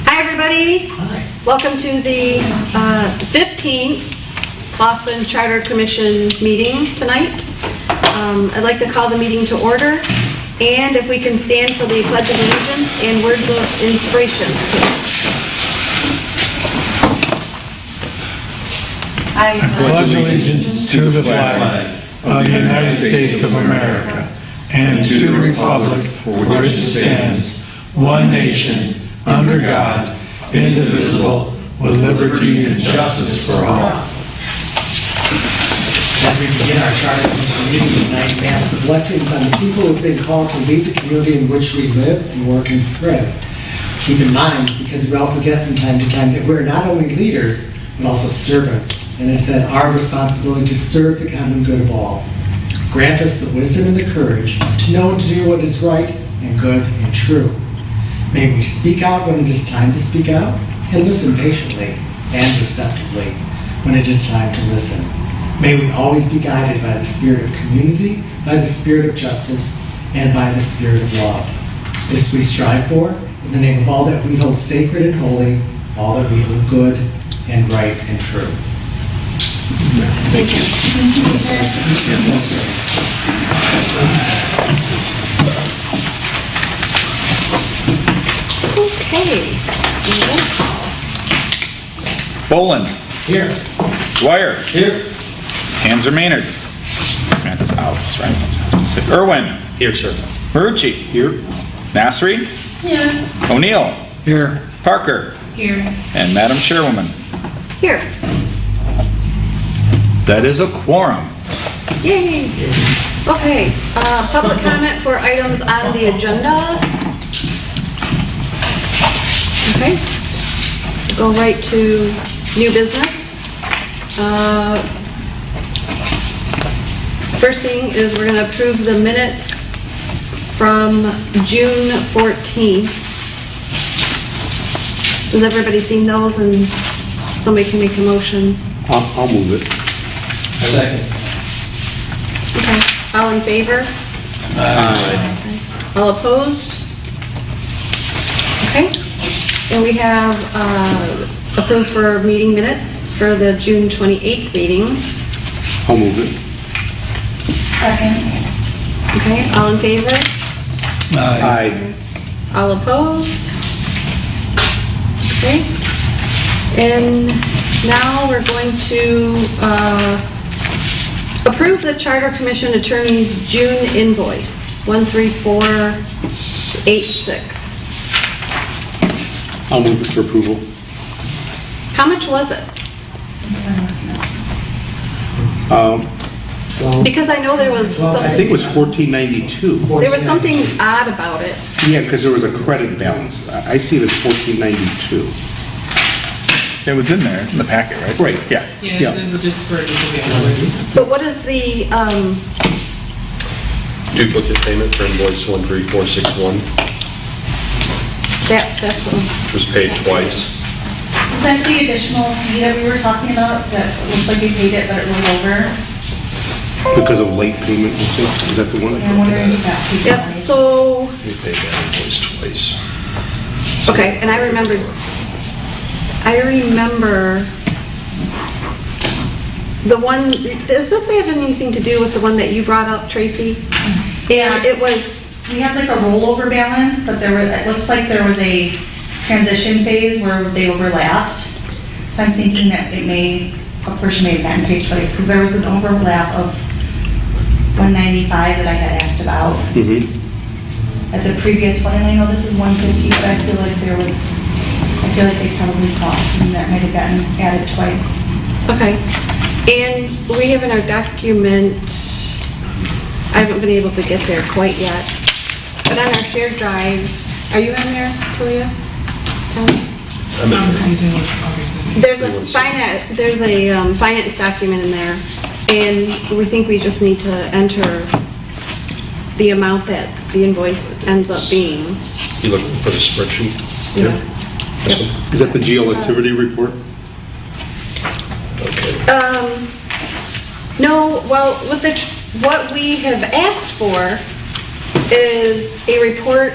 Hi, everybody. Hi. Welcome to the 15th Clausen Charter Commission meeting tonight. I'd like to call the meeting to order, and if we can stand for the Pledge of Allegiance and words of inspiration. I pledge allegiance to the flag of the United States of America and to the republic for which it stands, one nation, under God, indivisible, with liberty and justice for all. As we begin our charter community tonight, we ask the blessings on the people who have been called to lead the community in which we live and work and pray. Keep in mind, because we all forget from time to time, that we're not only leaders, but also servants. And it's our responsibility to serve the common good of all. Grant us the wisdom and the courage to know and to do what is right and good and true. May we speak out when it is time to speak out, and listen patiently and receptively when it is time to listen. May we always be guided by the spirit of community, by the spirit of justice, and by the spirit of love. This we strive for, in the name of all that we hold sacred and holy, all that we hold good and right and true. Thank you. Okay. Roll call. Boland. Here. Dwyer. Here. Hanser Maynard. Samantha's out, that's right. Irwin. Here, sir. Marucci. Here. Nasri. Yeah. O'Neill. Here. Parker. Here. And Madam Chairwoman. Here. That is a quorum. Yay. Okay, public comment for items on the agenda. Okay. Go right to new business. First thing is we're going to approve the minutes from June 14th. Has everybody seen those, and somebody can make a motion? I'll move it. Second. Okay, all in favor? Aye. All opposed? Okay, and we have approved for meeting minutes for the June 28th meeting. I'll move it. Second. Okay, all in favor? Aye. All opposed? Okay, and now we're going to approve the Charter Commission Attorney's June invoice, 13486. I'll move it for approval. How much was it? Because I know there was I think it was something, $14.92. there was something odd about it. Yeah, because there was a credit balance. I see it as $14.92. It was in there, it's in the packet, right? Right. Yeah. Yeah. This is just for individuals. But what is the, Duplicate payment for invoice 13461, that's what was, which was paid twice. Is that the additional fee that we were talking about, that looked like you paid it, but it rolled over? Because of late payment, you think? Is that the one? And I'm wondering if that fee. yep, so, We paid that invoice twice. okay, and I remember the one, does this have anything to do with the one that you brought up, Tracy? And it was, We had like a rollover balance, but it looks like there was a transition phase where they overlapped. So I'm thinking that a portion may have gotten paid twice, because there was an overlap of 195 that I had asked about Mm-hmm. at the previous one, and I know this is 150, but I feel like they probably cost, and that might have gotten added twice. okay. And we have in our document, I haven't been able to get there quite yet, but on our shared drive, are you in there, Talia? I'm just using it, obviously. There's a finance document in there, and we think we just need to enter the amount that the invoice ends up being. You looking for the spreadsheet? Yeah. This one? Is that the geo activity report? Okay. No, well, what we have asked for is a report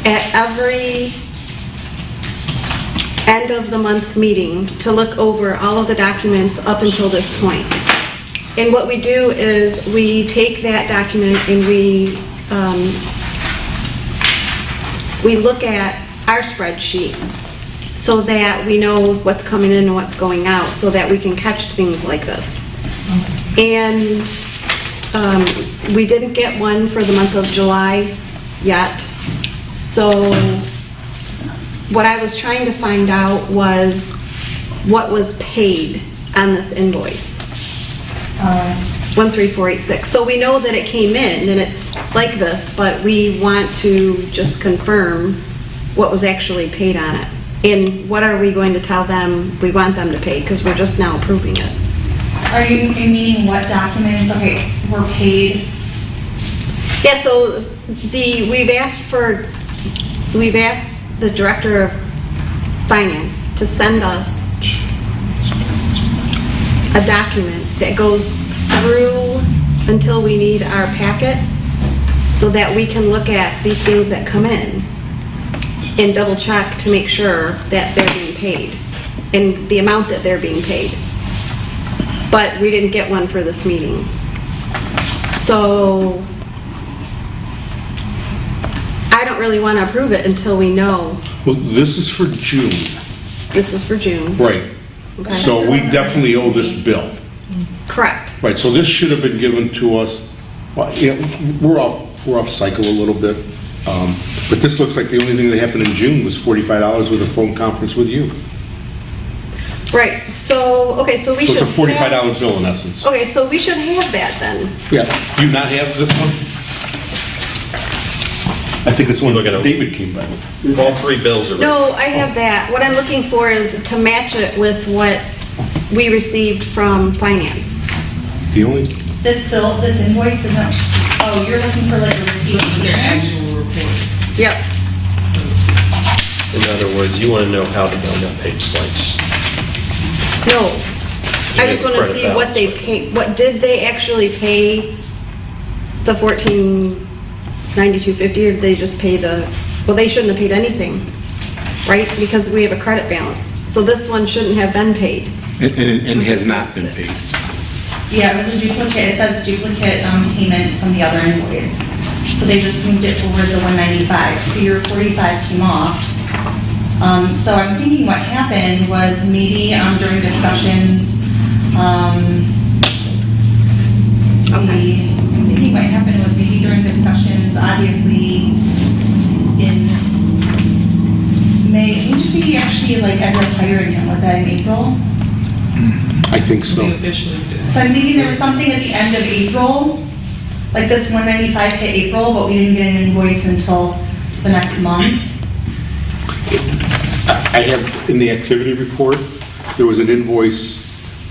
at every end of the month meeting to look over all of the documents up until this point. And what we do is we take that document and we look at our spreadsheet so that we know what's coming in and what's going out, so that we can catch things like this. And we didn't get one for the month of July yet. So what I was trying to find out was what was paid on this invoice. 13486. So we know that it came in and it's like this, but we want to just confirm what was actually paid on it. And what are we going to tell them we want them to pay, because we're just now approving it. Are you meaning what documents, okay, were paid? Yeah, so we've asked the Director of Finance to send us a document that goes through until we need our packet, so that we can look at these things that come in and double check to make sure that they're being paid and the amount that they're being paid. But we didn't get one for this meeting. So I don't really want to approve it until we know. Well, this is for June. This is for June. Right. Okay. So we definitely owe this bill. Correct. Right, so this should have been given to us, well, yeah, we're off cycle a little bit. But this looks like the only thing that happened in June was $45 with a phone conference with you. Right, so, okay, so we So should it's a $45 have- bill in essence. Okay, so we should have that then. Yeah. Do you not have this one? I think it's one Look at it. David came by with. All three bills are. No, I have that. What I'm looking for is to match it with what we received from finance. The only, This bill, this invoice isn't, oh, you're looking for like a receipt. Their actual report. Yep. In other words, you want to know how the bill got paid twice. No, I You just have want to credit see what balance. they paid, what did they actually pay the $1492.50, or did they just pay well, they shouldn't have paid anything, right? Because we have a credit balance. So this one shouldn't have been paid. and has not been paid. Yeah, it was a duplicate, it says duplicate payment from the other invoice. So they just moved it over to 195, so your 45 came off. So I'm thinking what happened was maybe during discussions, let's see, I'm thinking what happened was maybe during discussions, obviously, in May, when did we actually like end up hiring him? Was that in April? I think so. We officially did. So I'm thinking there was something at the end of April, like this 195 hit April, but we didn't get an invoice until the next month. I have, in the activity report, there was an invoice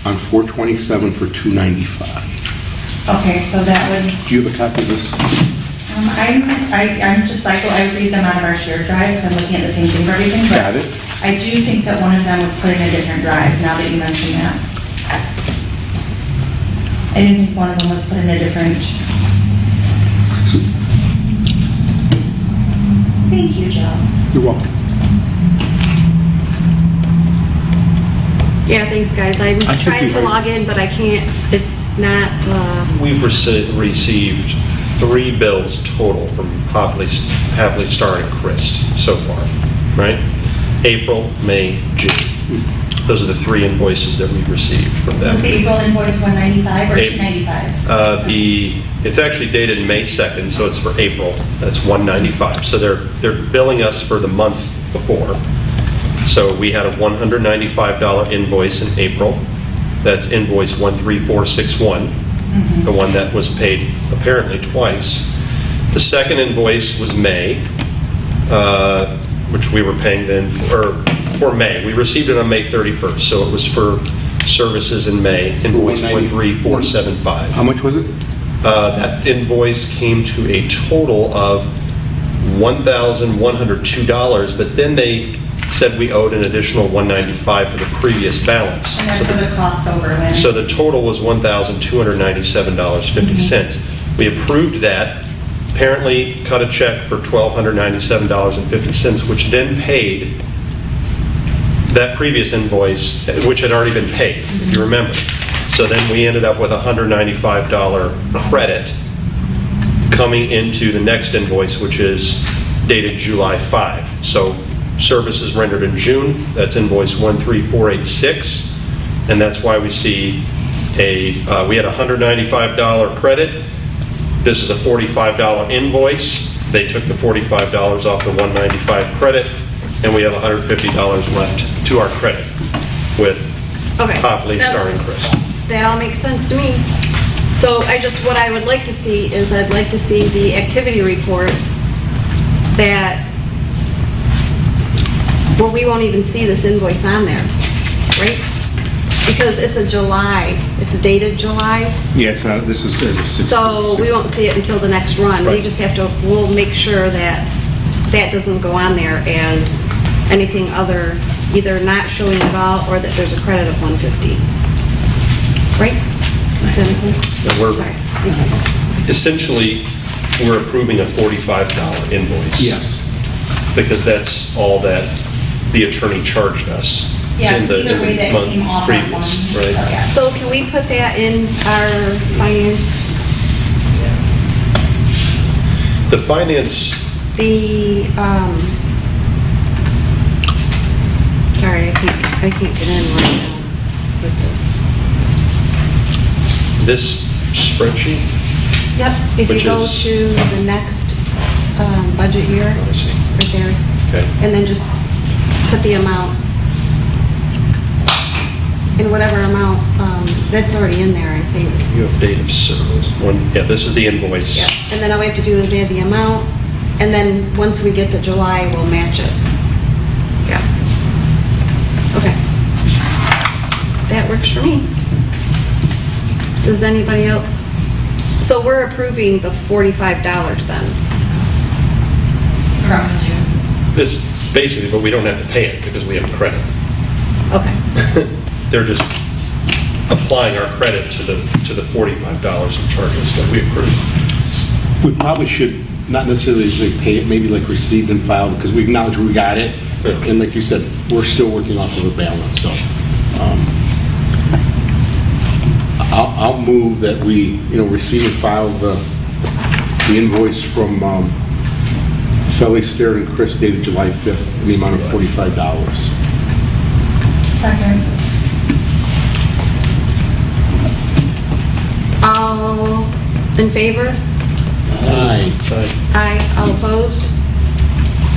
on 4/27 for $295. Okay, so that would, Do you have a copy of this? I'm just, I read them out of our shared drive, so I'm looking at the same thing for everything. but Got it. I do think that one of them was put in a different drive, now that you mention that. I didn't think one of them was put in a different. Thank you, Joe. You're welcome. Yeah, thanks, guys. I'm I think trying we to are. log in, but I can't, it's not, We've received 3 bills total from Happily Star and Christ so far, right? April, May, June. Those are the 3 invoices that we've received from them. Was the April invoice 195 or April. 295? It's actually dated May 2nd, so it's for April. That's 195. So they're billing us for the month before. So we had a $195 invoice in April. That's invoice 13461, the one that was paid apparently twice. The second invoice was May, which we were paying then for May. We received it on May 31st, so it was for services in May, invoice 13475. How much was it? That invoice came to a total of $1,102, but then they said we owed an additional $195 for the previous balance. And that's for the crossover when. So the total was $1,297.50. We approved that apparently cut a check for $1,297.50, which then paid that previous invoice, which had already been paid, if you remember. So then we ended up with a $195 credit coming into the next invoice, which is dated July 5. So services rendered in June, that's invoice 13486, and that's why we see we had a $195 credit. This is a $45 invoice. They took the $45 off the $195 credit, and we have $150 left to our credit with Okay. Copley That- starring Chris. That all makes sense to me. So what I would like to see is I'd like to see the activity report that, well, we won't even see this invoice on there, right? Because it's it's dated July, Yeah, it's not, this is as of 6. so we won't see it until the next run. We Right. just we'll make sure that that doesn't go on there as anything other, either not showing at all or that there's a credit of 150. Right? Does that make sense? And we're- Sorry. Thank you. Essentially, we're approving a $45 invoice. Yes. Because that's all that the attorney charged us. Yeah, in because the- either in way the that month came off that one, previous, so right? yeah. So can we put that in our finance, The finance, sorry, I can't get in right now with this. this spreadsheet, Yep, if you Which go is- to the next budget year, let me see. right there, Okay. and then just put the amount, in whatever amount, that's already in there, I think. You have date of service. Yeah, this is the invoice. Yeah, and then all we have to do is add the amount, and then once we get to July, we'll match it. Yeah. Okay. That works for me. Does anybody else? So we're approving the $45 then? Correct. This, basically, but we don't have to pay it because we have credit. Okay. They're just applying our credit to the $45 in charges that we accrued. We probably should not necessarily say pay it, maybe like received and filed, because we acknowledge we got it. Yeah. And like you said, we're still working off of a balance, so. I'll move that we, receive and file the invoice from Felly, Stair, and Chris dated July 5th in the amount of $45. Second. All in favor? Aye. Aye. All opposed?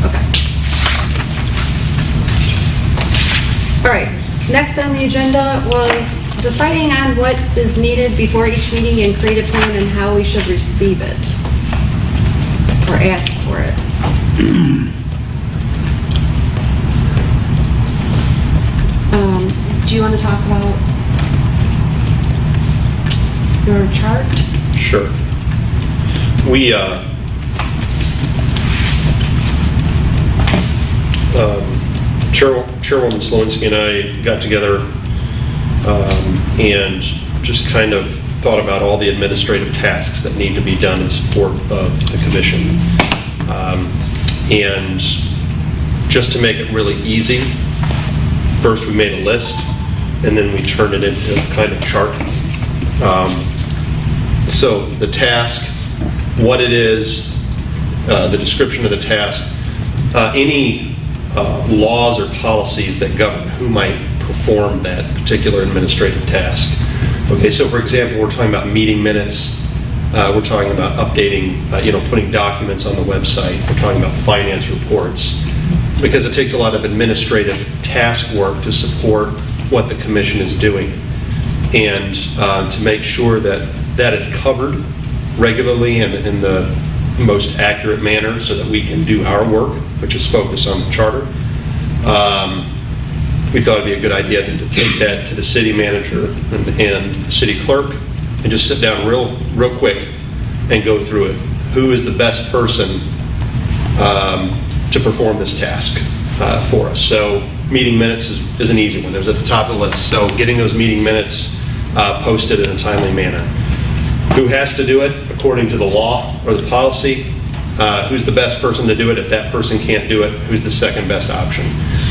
Okay. All right, next on the agenda was deciding on what is needed before each meeting and create a plan and how we should receive it or ask for it. Do you want to talk about your chart? Sure. We, Chairwoman Slowinski and I got together and just kind of thought about all the administrative tasks that need to be done in support of the commission. And just to make it really easy, first we made a list, and then we turned it into a kind of chart. So the task, what it is, the description of the task, any laws or policies that govern who might perform that particular administrative task. Okay, so for example, we're talking about meeting minutes, we're talking about updating, putting documents on the website, we're talking about finance reports, because it takes a lot of administrative task work to support what the commission is doing, and to make sure that that is covered regularly and in the most accurate manner so that we can do our work, which is focus on the charter. We thought it'd be a good idea then to take that to the city manager and the city clerk and just sit down real quick and go through it. Who is the best person to perform this task for us? So meeting minutes is an easy one. It was at the top of the list. So getting those meeting minutes posted in a timely manner. who has to do it according to the law or the policy, who's the best person to do it. If that person can't do it, who's the second best option?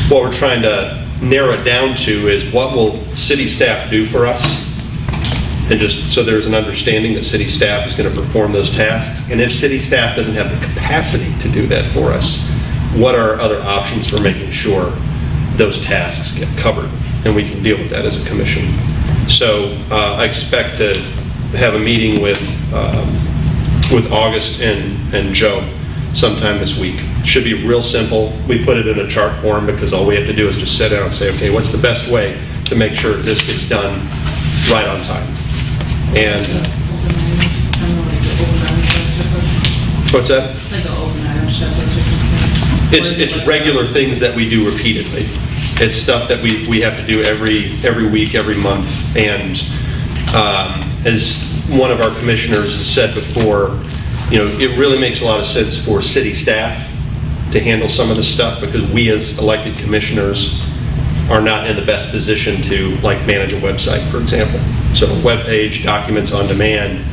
What we're trying to narrow it down to is what will city staff do for us? And just so there's an understanding that city staff is going to perform those tasks. And if city staff doesn't have the capacity to do that for us, what are other options for making sure those tasks get covered and we can deal with that as a commission? So I expect to have a meeting with August and Joe sometime this week. It should be real simple. We put it in a chart form because all we have to do is just sit down and say, okay, what's the best way to make sure this gets done right on time? And what's that? Like an overnight checklist or something. It's regular things that we do repeatedly. It's stuff that we have to do every week, every month. And as one of our commissioners has said before, it really makes a lot of sense for city staff to handle some of this stuff because we as elected commissioners are not in the best position to manage a website, for example. So a web page, documents on demand,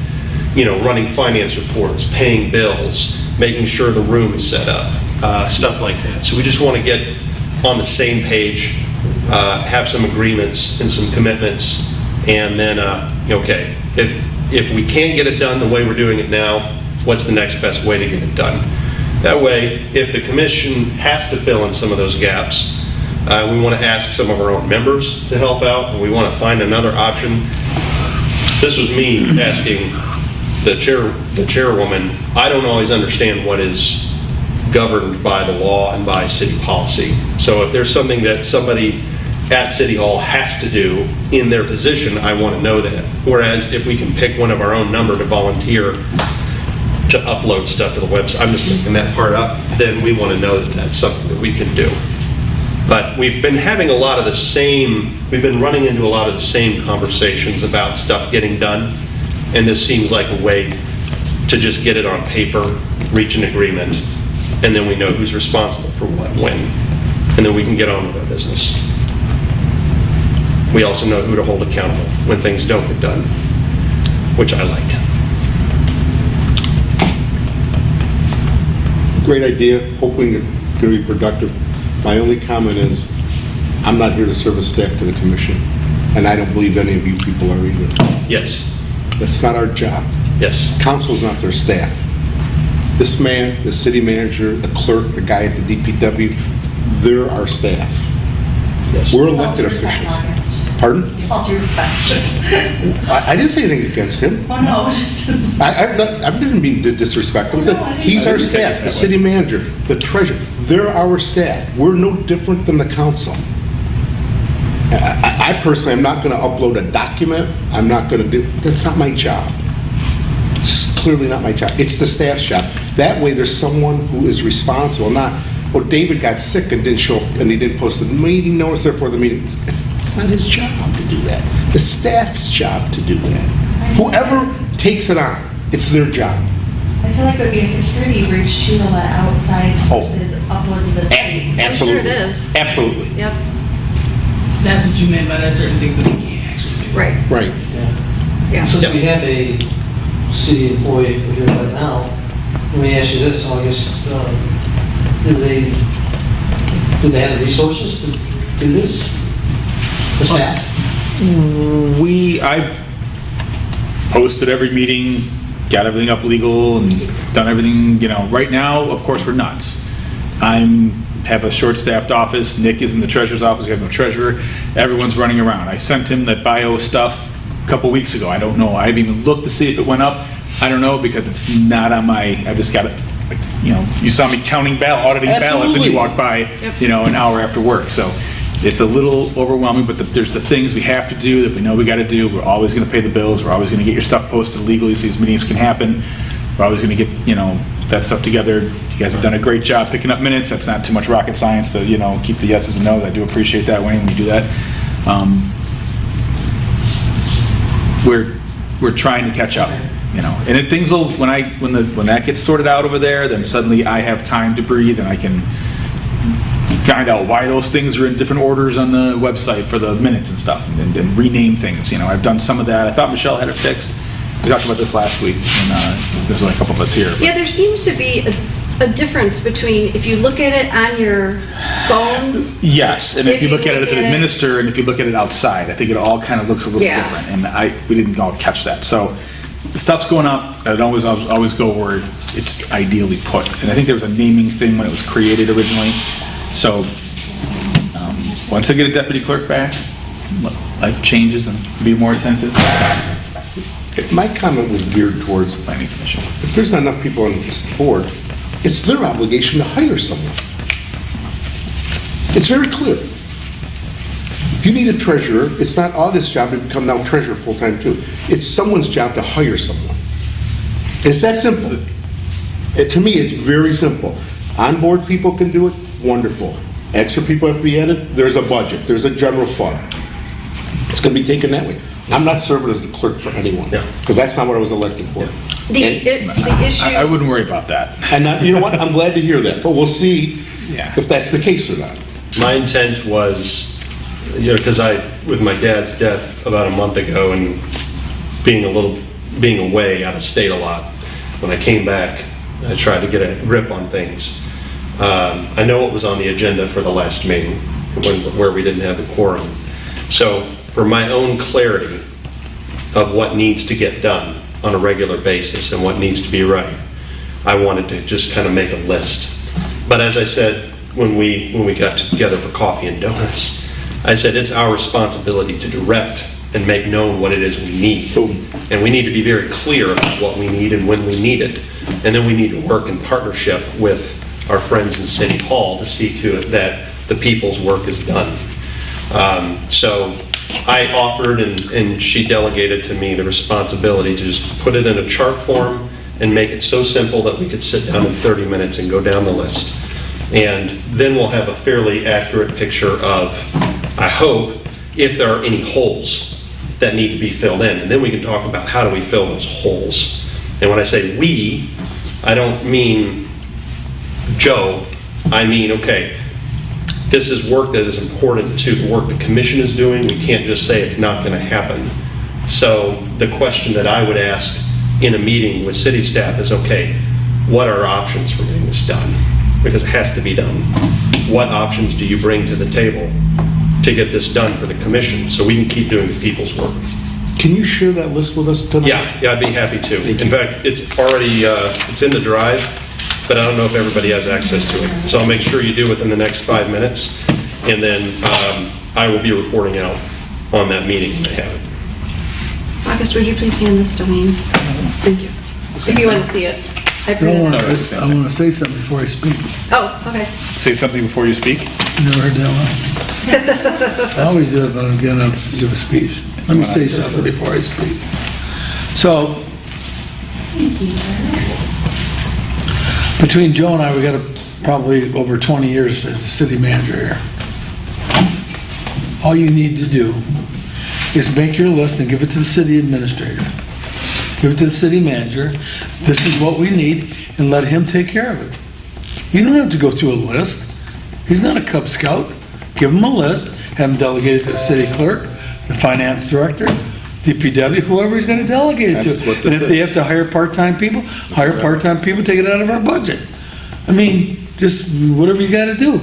running finance reports, paying bills, making sure the room is set up, stuff like that. So we just want to get on the same page, have some agreements and some commitments, and then, okay, if we can't get it done the way we're doing it now, what's the next best way to get it done? That way, if the commission has to fill in some of those gaps, we want to ask some of our own members to help out, and we want to find another option. This was me asking the chairwoman. I don't always understand what is governed by the law and by city policy. So if there's something that somebody at City Hall has to do in their position, I want to know that. Whereas if we can pick one of our own number to volunteer to upload stuff to the website, I'm just making that part up, then we want to know that that's something that we can do. But we've been running into a lot of the same conversations about stuff getting done, and this seems like a way to just get it on paper, reach an agreement, and then we know who's responsible for what, when, and then we can get on with our business. We also know who to hold accountable when things don't get done, which I like. Great idea. Hoping it's going to be productive. My only comment is, I'm not here to serve as staff to the commission, and I don't believe any of you people are either. Yes, That's not our job. yes. Council's not their staff. This man, the city manager, the clerk, the guy at the DPW, they're our staff. Yes. We're elected officials. Pardon? With all due respect. I didn't say anything against him. Oh, no, just, I didn't mean to disrespect him. I said, No, I didn't. he's I our didn't take it staff, that the city way. manager, the treasurer. They're our staff. We're no different than the council. I personally am not going to upload a document. I'm not going to do, that's not my job. It's clearly not my job. It's the staff's job. That way there's someone who is responsible, not, well, David got sick and didn't show up and he didn't post the meeting notice there for the meeting. It's not his job to do that. The staff's job to do that. Whoever takes it on, it's their job. I feel like it would be a security breach to let outside Oh. sources upload to the site. Absolutely. it is. Absolutely. Yep, That's what you meant by there's certain things that we can't actually do. right, Right. yeah. Since we have a city employee here right now, let me ask you this, so I guess, do they have the resources to do this? The staff? I've hosted every meeting, got everything up legal, and done everything, right now, of course, we're nuts. Have a short-staffed office, Nick is in the treasurer's office, we have no treasurer, everyone's running around. I sent him that bio stuff a couple weeks ago, I don't know, I haven't even looked to see if it went up, I don't know, because it's not on my, I just got it, you saw me auditing ballots, and Absolutely. you walked by, an hour after work, so it's a little overwhelming, but there's the things we have to do that we know we got to do. We're always going to pay the bills. We're always going to get your stuff posted legally so these meetings can happen. We're always going to get, that stuff together. You guys have done a great job picking up minutes. That's not too much rocket science to, keep the yeses and nos. I do appreciate that, Wayne, when you do that. We're trying to catch up, and things will, when that gets sorted out over there, then suddenly I have time to breathe and I can find out why those things are in different orders on the website for the minutes and stuff, and rename things. I've done some of that. I thought Michelle had it fixed. We talked about this last week, and there's only a couple of us here. Yeah, there seems to be a difference between if you look at it on your phone. Yes, and if you look at it as an look at it- administrator, and if you look at it outside, I think it all kind of looks a little Yeah. different, and we didn't all catch that. So the stuff's going up, I'd always go where it's ideally put. And I think there was a naming thing when it was created originally. So once I get a deputy clerk back, life changes and be more attentive. My comment was geared towards, Planning Commission. if there's not enough people on this board, it's their obligation to hire someone. It's very clear. If you need a treasurer, it's not August's job to become now treasurer full-time too. It's someone's job to hire someone. It's that simple. To me, it's very simple. On-board people can do it, wonderful. Extra people have to be added, there's a budget, there's a general fund. It's going to be taken that way. I'm not serving as the clerk for anyone, Yeah. because that's not what I was elected for. The issue. I wouldn't worry about that. And you know what? I'm glad to hear that, but we'll see Yeah. if that's the case or not. My intent was, because with my dad's death about a month ago and being away out of state a lot, when I came back, I tried to get a grip on things. I know it was on the agenda for the last meeting, where we didn't have the quorum. So for my own clarity of what needs to get done on a regular basis and what needs to be right, I wanted to just kind of make a list. But as I said, when we got together for coffee and donuts, I said it's our responsibility to direct and make known what it is we need. And we need to be very clear about what we need and when we need it. And then we need to work in partnership with our friends in City Hall to see to it that the people's work is done. So I offered, and she delegated to me the responsibility to just put it in a chart form and make it so simple that we could sit down in 30 minutes and go down the list. And then we'll have a fairly accurate picture of, I hope, if there are any holes that need to be filled in. And then we can talk about how do we fill those holes. And when I say we, I don't mean Joe. I mean, okay, this is work that is important to the work the commission is doing. We can't just say it's not going to happen. So the question that I would ask in a meeting with city staff is, okay, what are our options for getting this done? Because it has to be done. What options do you bring to the table to get this done for the commission so we can keep doing the people's work? Can you share that list with us tonight? Yeah, I'd be happy to. In fact, it's already, it's in the drive, but I don't know if everybody has access to it. So I'll make sure you do within the next 5 minutes, and then I will be reporting out on that meeting when I have it. August, would you please hand this to Wayne? Thank you. If you want to see it. I printed it out. it's the same I want to say something before I speak. Oh, okay. Say something before you speak. You never heard that one? I always do it, but I'm getting up to give a speech. Let me say something before I speak. So, between Joe and I, we got probably over 20 years as the city manager here. All you need to do is make your list and give it to the city administrator. Give it to the city manager. This is what we need, and let him take care of it. You don't have to go through a list. He's not a Cub Scout. Give him a list, have him delegate it to the city clerk, the finance director, DPW, whoever he's gonna delegate it That's what to. this And if they is. have to hire part-time people, hire part-time people, take it out of our budget. I mean, just whatever you gotta do.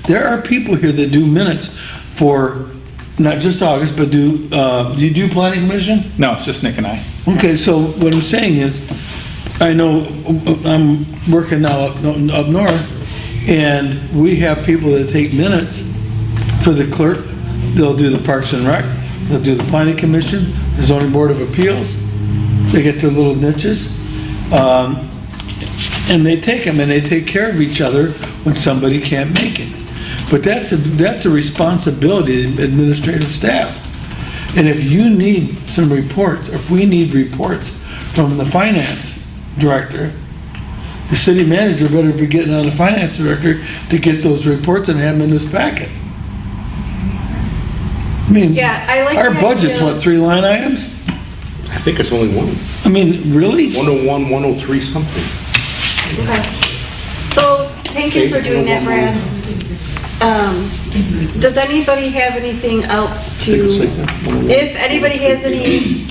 There are people here that do minutes for, not just August, but do you do planning commission? No, it's just Nick and I. Okay, so what I'm saying is, I know I'm working now up north, and we have people that take minutes for the clerk. They'll do the Parks and Rec, they'll do the Planning Commission, the Zoning Board of Appeals. They get their little niches, and they take them, and they take care of each other when somebody can't make it. But that's a responsibility of administrative staff. And if you need some reports, if we need reports from the finance director, the city manager better be getting on the finance director to get those reports and have them in this packet. I mean, Yeah, I like our the budget's idea. what, 3 line items? I think it's only one. I mean, really? 101, 103 something. Okay. So, thank you for doing that, Brad. Does anybody have anything else to, if anybody has any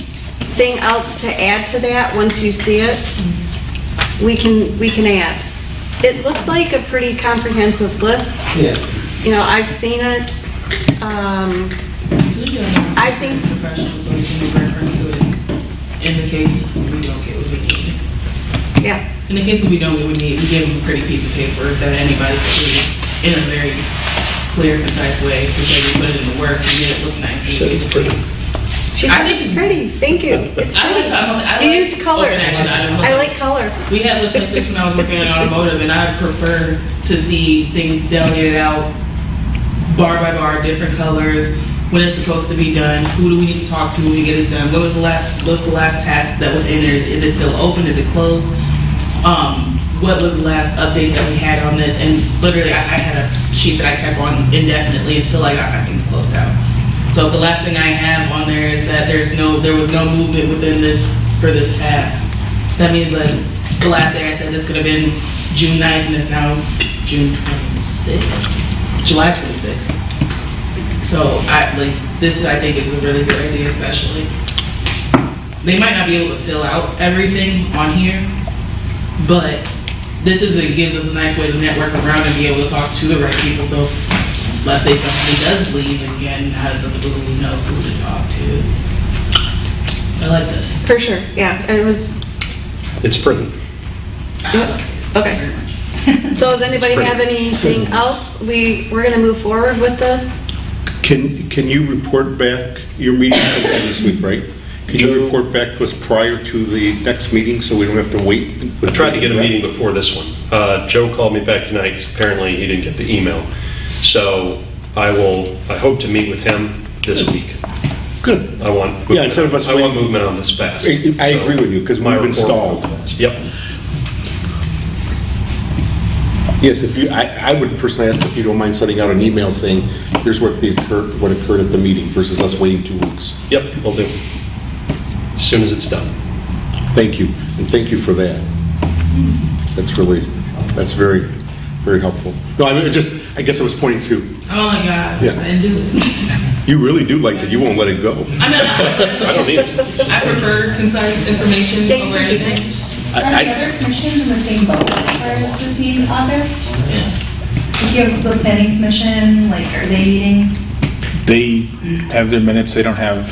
anything else to add to that, once you see it, we can add. It looks like a pretty comprehensive list. Yeah. You know, I've seen it. I think, Professional, so we can make reference to it in the case we don't get what we need. yeah, In the case we don't get what we need, we give them a pretty piece of paper that anybody can read in a very clear, concise way to say we put it in the work and get it look nice. Said it's pretty. she I said think- it's pretty. Thank you. It's I pretty. like You used color. open action items. I like color. We had lists like this when I was working in automotive, and I prefer to see things delegated out, bar by bar, different colors, when it's supposed to be done, who do we need to talk to when we get it done, what's the last task that was in there, is it still open, is it closed? What was the last update that we had on this, and literally I had a sheet that I kept on indefinitely until I got my things closed out. So the last thing I have on there is that there was no movement within this, for this task. That means that the last day I said this could have been June 9th, and it's now June 26th, July 26th. So this I think is a really good idea, especially. They might not be able to fill out everything on here, but this gives us a nice way to network around and be able to talk to the right people. So let's say somebody does leave again, out of the blue, we know who to talk to. I like this. For sure, yeah. It was, It's pretty. Yep. Okay. Very much. so does anybody It's have pretty. anything else? We're gonna move forward with this. Can you report back, your meeting this week, right? Can you report back to us prior to the next meeting so we don't have to wait? I tried to get a meeting before this one. Joe called me back tonight because apparently he didn't get the email. So I hope to meet with him this week. Good. I want Yeah, instead of us waiting- movement on this fast. I agree with you, 'cause My we've been report- stalled. Yep. Yes, I would personally ask if you don't mind sending out an email saying, here's what occurred at the meeting versus us waiting 2 weeks. Yep, will do. As soon as it's done. Thank you, and thank you for that. That's very, very helpful. No, I guess I was pointing to, Oh my God, Yeah. I didn't do it. you really do like it, you won't let it go. I don't need it. I prefer concise information Yeah, you over can keep anything. Are the other commissions in the same boat as far as this meeting in August? If you have the planning commission, like, are they meeting? They have their minutes, they don't have,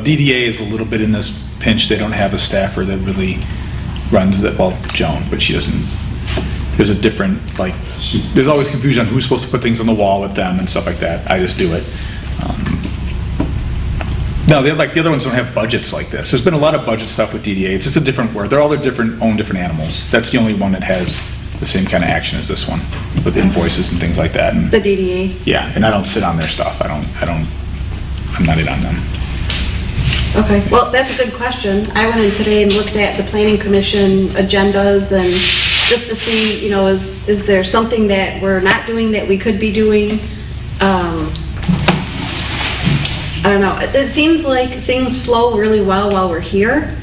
DDA is a little bit in this pinch, they don't have a staffer that really runs that, well, Joan, but she doesn't, there's a different, there's always confusion on who's supposed to put things on the wall with them and stuff like that, I just do it. No, the other ones don't have budgets like this. There's been a lot of budget stuff with DDA. It's just a different word. They're all their own different animals. That's the only one that has the same kind of action as this one, with invoices and things like that. And The DDA. yeah, and I don't sit on their stuff. I'm not in on them. Okay, well, that's a good question. I went in today and looked at the planning commission agendas and just to see, is there something that we're not doing that we could be doing? I don't know. It seems like things flow really well while we're here.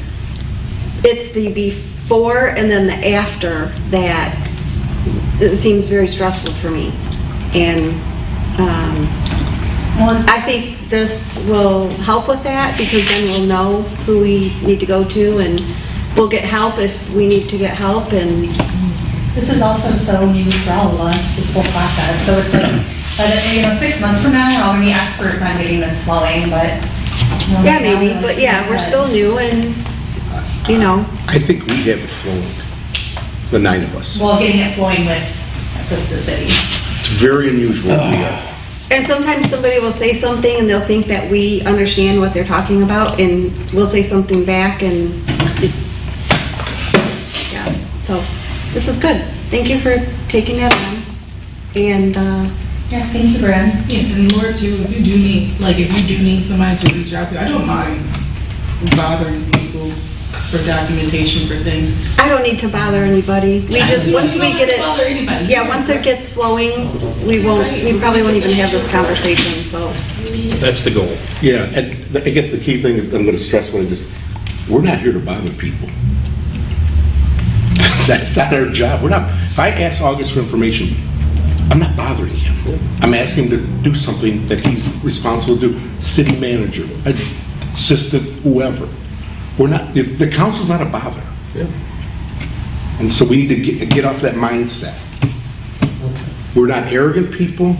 It's the before and then the after that it seems very stressful for me. And I think this will help with that because then we'll know who we need to go to and we'll get help if we need to get help. And This is also so new for all of us, this whole process, so it's like, 6 months from now, we're all gonna be experts on getting this flowing, but. yeah, maybe, but yeah, we're still new and, I think we have it flowing, the 9 of us. Well, getting it flowing with the city. It's very unusual. And sometimes somebody will say something and they'll think that we understand what they're talking about and we'll say something back and, yeah, so this is good. Thank you for taking that on. And, Yes, thank you, Brad. Yeah, and more too, if you do need somebody to reach out to, I don't mind bothering people for documentation for things. I don't need to bother anybody. We just, once we get You don't bother it, anybody. yeah, once it gets flowing, we probably won't even have this conversation, so. That's the goal. Yeah, and I guess the key thing that I'm going to stress we're not here to bother people. That's not our job. If I ask August for information, I'm not bothering him. I'm asking him to do something that he's responsible to do. City manager, assistant, whoever. We're not, the council's not a bother. And so we need to get off that mindset. We're not arrogant people.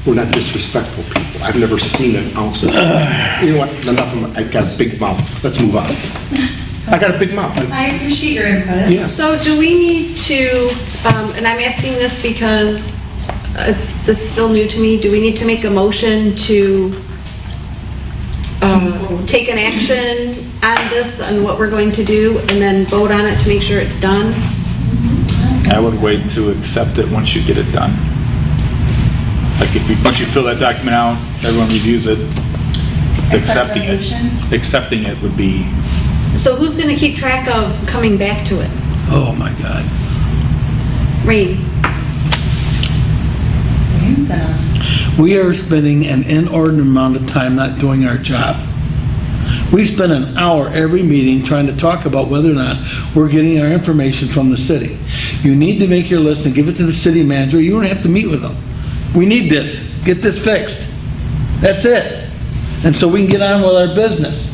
We're not disrespectful people. I've never seen an ounce of that. You know what? Enough of I got a big mouth. Let's move on. I got a big mouth. I appreciate your input. Yeah. So do we need to, and I'm asking this because it's still new to me, do we need to make a motion to take an action on this, on what we're going to do, and then vote on it to make sure it's done? I would wait to accept it once you get it done. Like once you fill that document out, everyone reviews it, Accept accepting resolution? it. Accepting it would be, So who's going to keep track of coming back to it? Oh, my God. Rain? Wayne's gonna. We are spending an inordinate amount of time not doing our job. We spend an hour every meeting trying to talk about whether or not we're getting our information from the city. You need to make your list and give it to the city manager. You don't have to meet with them. We need this. Get this fixed. That's it. And so we can get on with our business.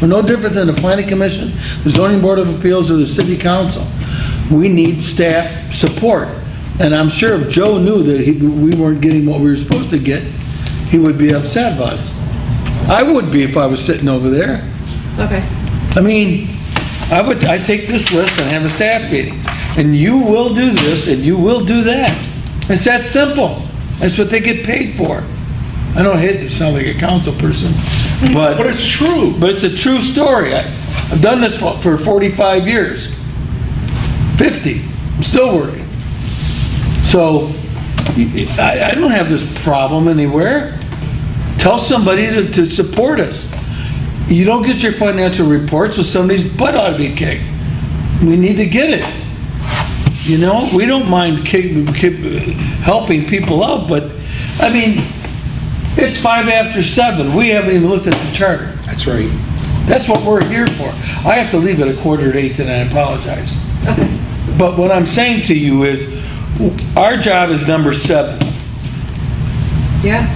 We're no different than the planning commission, the zoning board of appeals, or the city council. We need staff support. And I'm sure if Joe knew that we weren't getting what we were supposed to get, he would be upset about it. I would be if I was sitting over there. Okay. I mean, I'd take this list and have a staff meeting. And you will do this and you will do that. It's that simple. That's what they get paid for. I don't hate to sound like a council person, but But it's true. but it's a true story. I've done this for 45 years. 50. I'm still working. So I don't have this problem anywhere. Tell somebody to support us. You don't get your financial reports, well, somebody's butt ought to be kicked. We need to get it. You know, we don't mind helping people out, but, I mean, it's 7:05. We haven't even looked at the charter. That's right. That's what we're here for. I have to leave at 7:45, and I apologize. Okay. But what I'm saying to you is, our job is number 7. Yeah.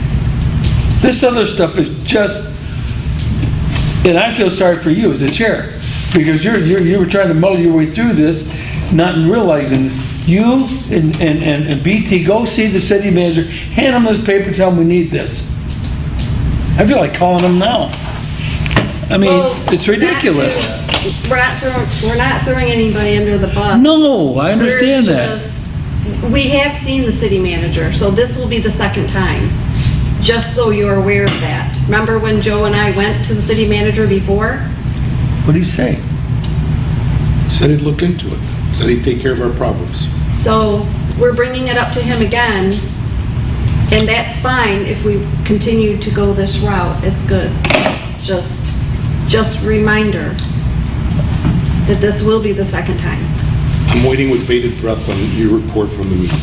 This other stuff is just, and I feel sorry for you as the chair, because you were trying to muddle your way through this, not realizing you and BT, go see the city manager, hand them this paper, tell them we need this. I feel like calling them now. I mean, Well, it's ridiculous. We're not throwing anybody under the bus. No, I understand that. We have seen the city manager, so this will be the second time. Just so you're aware of that. Remember when Joe and I went to the city manager before? What do you say? Said he'd look into it. Said he'd take care of our problems. So we're bringing it up to him again, and that's fine if we continue to go this route. It's good. It's just reminder that this will be the second time. I'm waiting with bated breath on your report from the meeting.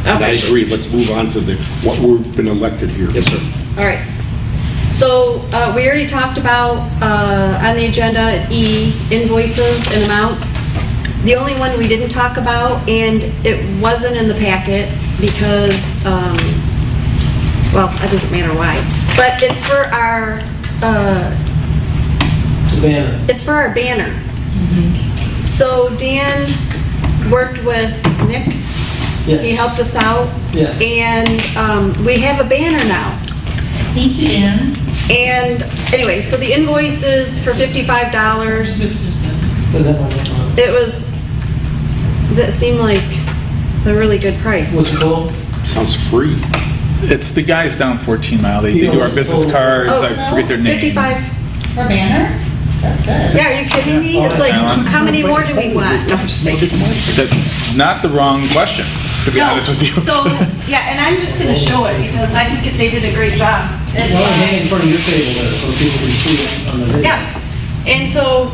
And I Okay. agree, let's move on to what we've been elected here. Yes, sir. All right. So we already talked about on the agenda E, invoices and amounts. The only one we didn't talk about, and it wasn't in the packet because, well, it doesn't matter why, but it's for our, The banner. it's for our banner. So Dan worked with Nick. Yes. He helped us out. Yes. And we have a banner now. Thank you, Dan. And anyway, so the invoice is for $55. So that one, That seemed like a really good price. what's it called? Sounds free. it's the guys down 14 Mile. They do our business cards. Oh, I forget their name. 55. For a banner? That's good. Yeah, are you kidding me? It's like, how many more do we want? No, I'm just making. That's not the wrong question, to be No, honest with you. So, yeah, and I'm just gonna show it because I think they did a great job. And, Well, hang it in front of your table there so people can see it on the video. yeah, and so,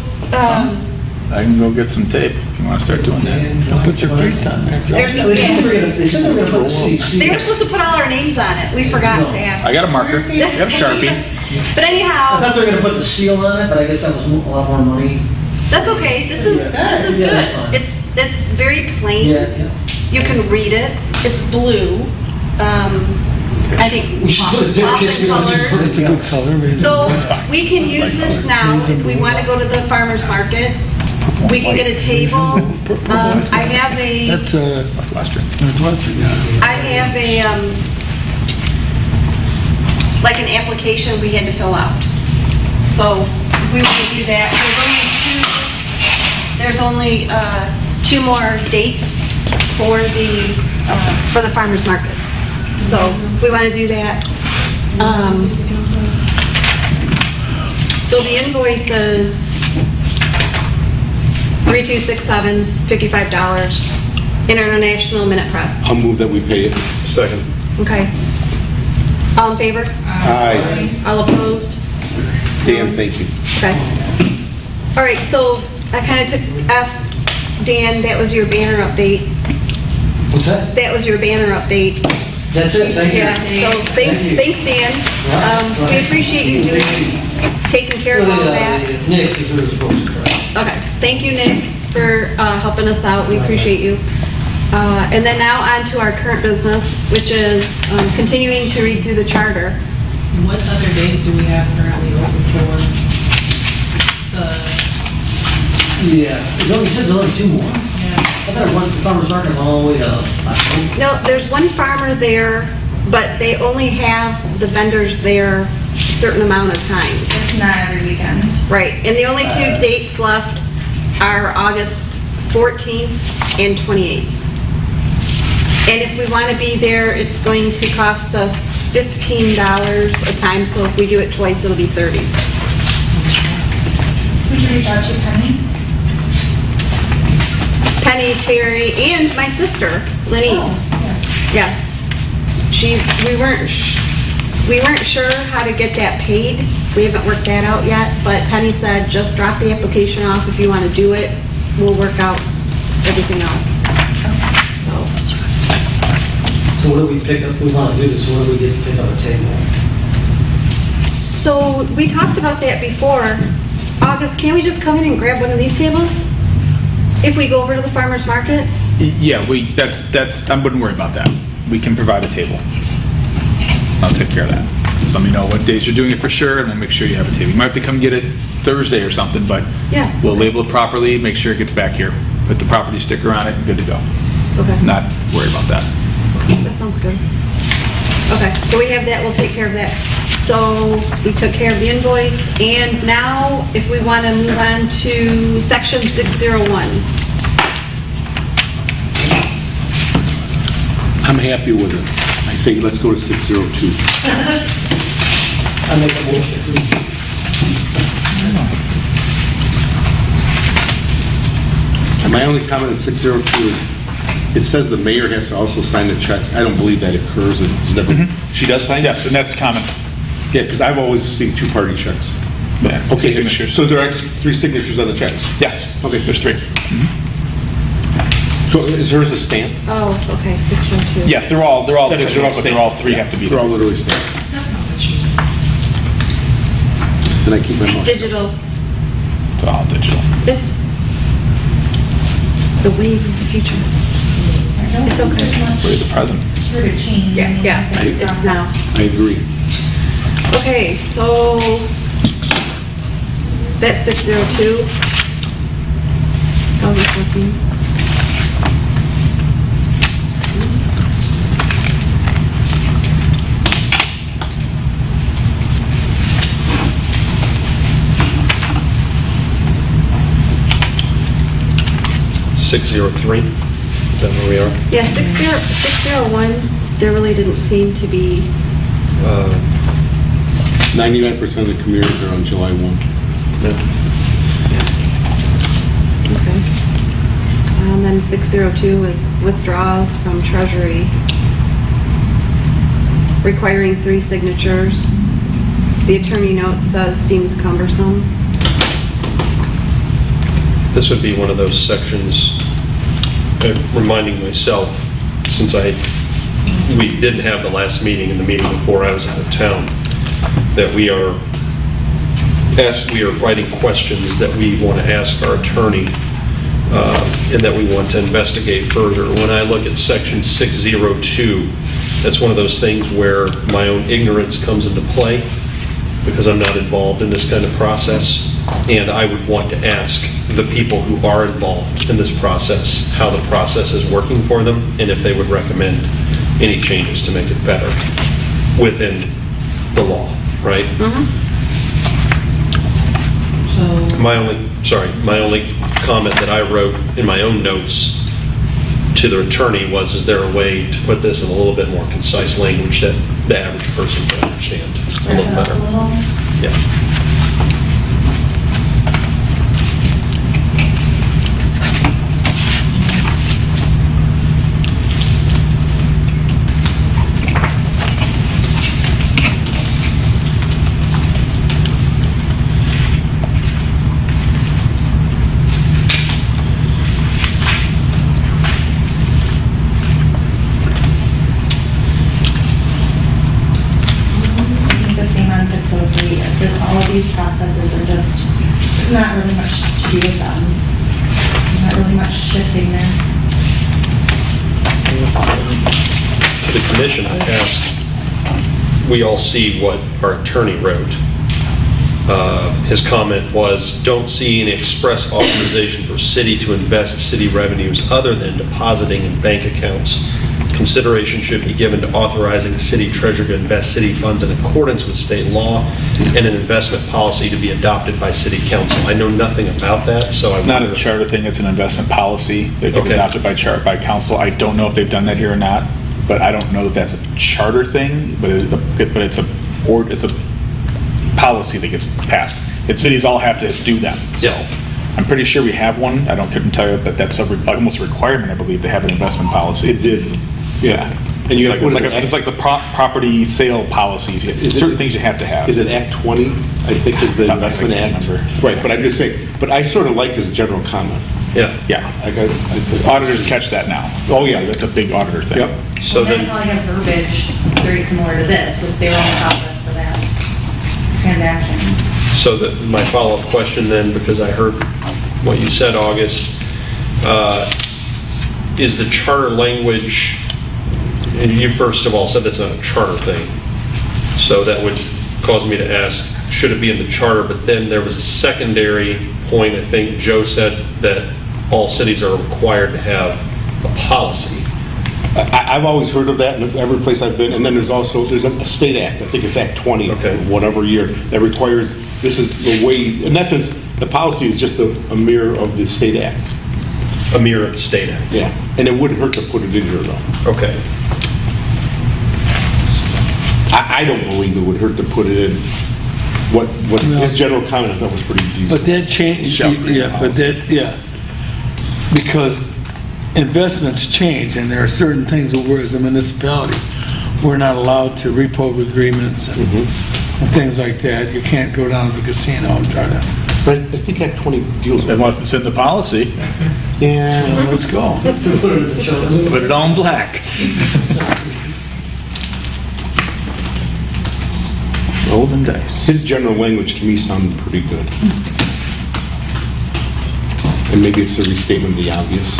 I can go get some tape if you want to start doing that. Don't put your face on there, Joe. there's, They said they were gonna put the CC. they were supposed to put all our names on it. We forgot to ask. I got a marker. I got a Sharpie. But I anyhow, thought they were gonna put the seal on it, but I guess that was a lot more money. that's okay. This is Yeah, that's fine. good. It's very plain. Yeah, yeah. You can read it. It's blue. I think We should put it there in case we don't use it. Boston It's a good color. maybe. So That's fine. we can use this now if we want to go to the farmer's market. We can get a table. I have a, That's Northwestern. Northwestern, yeah. I have a, like an application we had to fill out. So if we want to do that, there's only 2 more dates for the farmer's market. So if we want to do that. So the invoice is $3267, $55, International Minute Press. I'll move that we pay it. Second. Okay. All in favor? Aye. All opposed? Dan, thank you. Okay. All right, so I kind of took F, Dan, that was your banner update. What's that? That was your banner update. That's it, thank you. Yeah, so thanks, Thank you. Dan. Right. We appreciate you taking care of all of that. Nick is there supposed to. Okay, thank you, Nick, for helping us out. We appreciate you. And then now on to our current business, which is continuing to read through the charter. What other days do we have currently open for? Yeah, it says there's only 2 more. Yeah. I thought it went to farmer's market all the way to October. No, there's one farmer there, but they only have the vendors there a certain amount of times. It's not every weekend. Right, and the only 2 dates left are August 14th and 28th. And if we want to be there, it's going to cost us $15 a time, so if we do it twice, it'll be $30. Would you reach out to Penny? Penny, Terry, and my sister, Lenise. Oh, yes. Yes. We weren't sure how to get that paid. We haven't worked that out yet, but Penny said, just drop the application off if you want to do it. We'll work out everything else. So what do we pick up, we want to do this, what do we get to pick up a table? So we talked about that before. August, can't we just come in and grab one of these tables? If we go over to the farmer's market? Yeah, I wouldn't worry about that. We can provide a table. I'll take care of that. Just let me know what days you're doing it for sure, and we'll make sure you have a table. You might have to come get it Thursday or something, but Yeah. we'll label it properly, make sure it gets back here. Put the property sticker on it, and good to go. Okay. Not worry about that. That sounds good. Okay, so we have that, we'll take care of that. So we took care of the invoice, and now if we want to move on to section 601. I'm happy with it. I say, let's go to 602. I make a motion. My only comment on 602 is, it says the mayor has to also sign the checks. I don't believe that occurs. It's never, she does sign? Yes, and that's common. Yeah, because I've always seen 2-party checks. Yeah, Okay, 3 signatures. so there are actually 3 signatures on the checks? Yes. Okay. There's 3. So is hers a stamp? Oh, okay, 602. Yes, they're all That's right, digital, but they're all 3 have to be They're all there. literally stamped. That sounds like cheating. Then I keep my mouth. Digital. It's all digital. It's the wave of the future. It's okay. We're the present. Sure to change. Yeah, it's now. I agree. Okay, so that's 602. How's this looking? .603, is that where we are? Yeah, 601, there really didn't seem to be, 99% of the commuters are on July 1. okay. And then 602 is withdrawals from Treasury, requiring 3 signatures. The attorney note says seems cumbersome. This would be one of those sections, reminding myself, since we didn't have the last meeting and the meeting before I was out of town, that we are writing questions that we want to ask our attorney and that we want to investigate further. When I look at section 602, That's one of those things where my own ignorance comes into play because I'm not involved in this kind of process. And I would want to ask the people who are involved in this process how the process is working for them and if they would recommend any changes to make it better within the law, right? So, My only comment that I wrote in my own notes to the attorney was, is there a way to put this in a little bit more concise language that the average person can understand a little Wrap it up better? a little. Yeah. I think the same on 603, all of these processes are just not really much to do with them. Not really much shifting there. To the commission, I asked, we all see what our attorney wrote. His comment was, don't see any express authorization for city to invest city revenues other than depositing in bank accounts. Consideration should be given to authorizing the city treasurer to invest city funds in accordance with state law and an investment policy to be adopted by city council. I know nothing about that, so It's not a charter thing, it's an investment policy that gets Okay. adopted by council. I don't know if they've done that here or not, but I don't know that that's a charter thing, but it's a policy that gets passed. Cities all have to do them, so. Yeah. I'm pretty sure we have one, couldn't tell you, but that's almost a requirement, I believe, to have an investment policy. It did. Yeah. And you It's have- what is it, it's like the property sale policies, certain things you have to have. Is it Act 20, I think is the Something like Investment that, I Act? remember. Right, but I'm just saying, but I sort of like his general comment. Yeah. Yeah, Because because auditors catch that now. Oh, yeah. That's a big auditor thing. Yep. So Well, that then, probably has verbiage very similar to this with their own process for that transaction. so my follow-up question then, because I heard what you said, August, is the charter language, and you first of all said that's not a charter thing, so that would cause me to ask, should it be in the charter? But then there was a secondary point, I think Joe said, that all cities are required to have a policy. I've always heard of that in every place I've been, and then there's a state act, I think it's Act 20, Okay. whatever year, that requires, this is the way, in essence, the policy is just a mirror of the state act. A mirror of the state act. Yeah, and it wouldn't hurt to put it in here, though. Okay. I don't believe it would hurt to put it in. What his general comment I thought was pretty decent. But that change, because investments change, and there are certain things that we're, as a municipality, we're not allowed to repo agreements and things like that. You can't go down to the casino and try to, But I think Act 20 deals with Unless it's in the policy, yeah, let's go. put it all in black. Roll them dice. His general language to me sounded pretty good. And maybe it's a restatement of the obvious.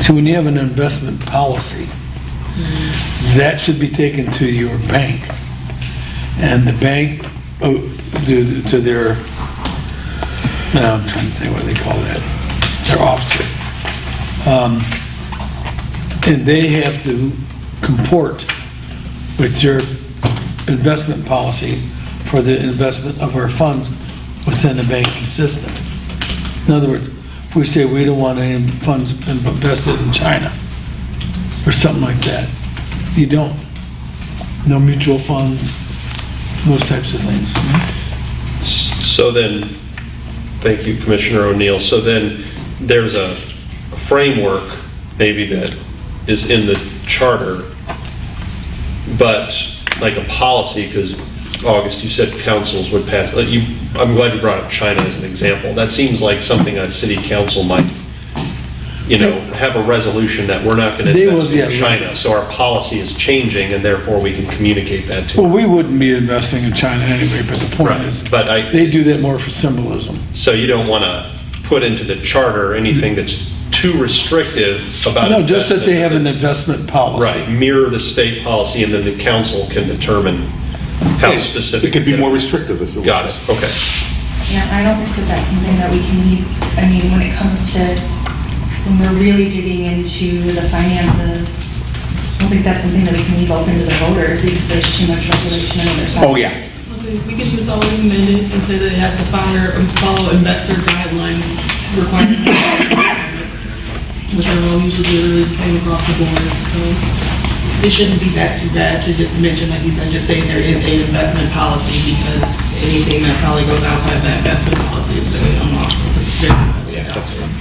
So when you have an investment policy, that should be taken to your bank. And the bank, to their, now I'm trying to think what they call that, their officer. And they have to comport with your investment policy for the investment of our funds within the banking system. In other words, if we say we don't want any funds invested in China, or something like that, you don't. No mutual funds, those types of things. So then, thank you, Commissioner O'Neill. So then, there's a framework maybe that is in the charter, but like a policy, because August, you said councils would pass, I'm glad you brought up China as an example. That seems like something a city council might, have a resolution that we're not going to They will, invest in yeah. China, so our policy is changing, and therefore we can communicate that to Well, them. we wouldn't be investing in China anyway, but the point Right, is, but they do that more for symbolism. So you don't want to put into the charter anything that's too restrictive about. No, just that they have an investment. investment policy. Right, mirror the state policy, and then the council can determine how specific. It could be more restrictive if it was. Got it, okay. Yeah, I don't think that that's something that we can leave, I mean, when it comes to, when we're really digging into the finances, I don't think that's something that we can leave open to the voters because there's too much regulation on their side. Oh, yeah. We could just always amend it and say that it has to follow investor guidelines requirements, which are all usually the same across the board, so it shouldn't be that too bad to just mention, like you said, just saying there is an investment policy, because anything that probably goes outside that investment policy is really unlawful. It's very heavily Yeah, that's adopted.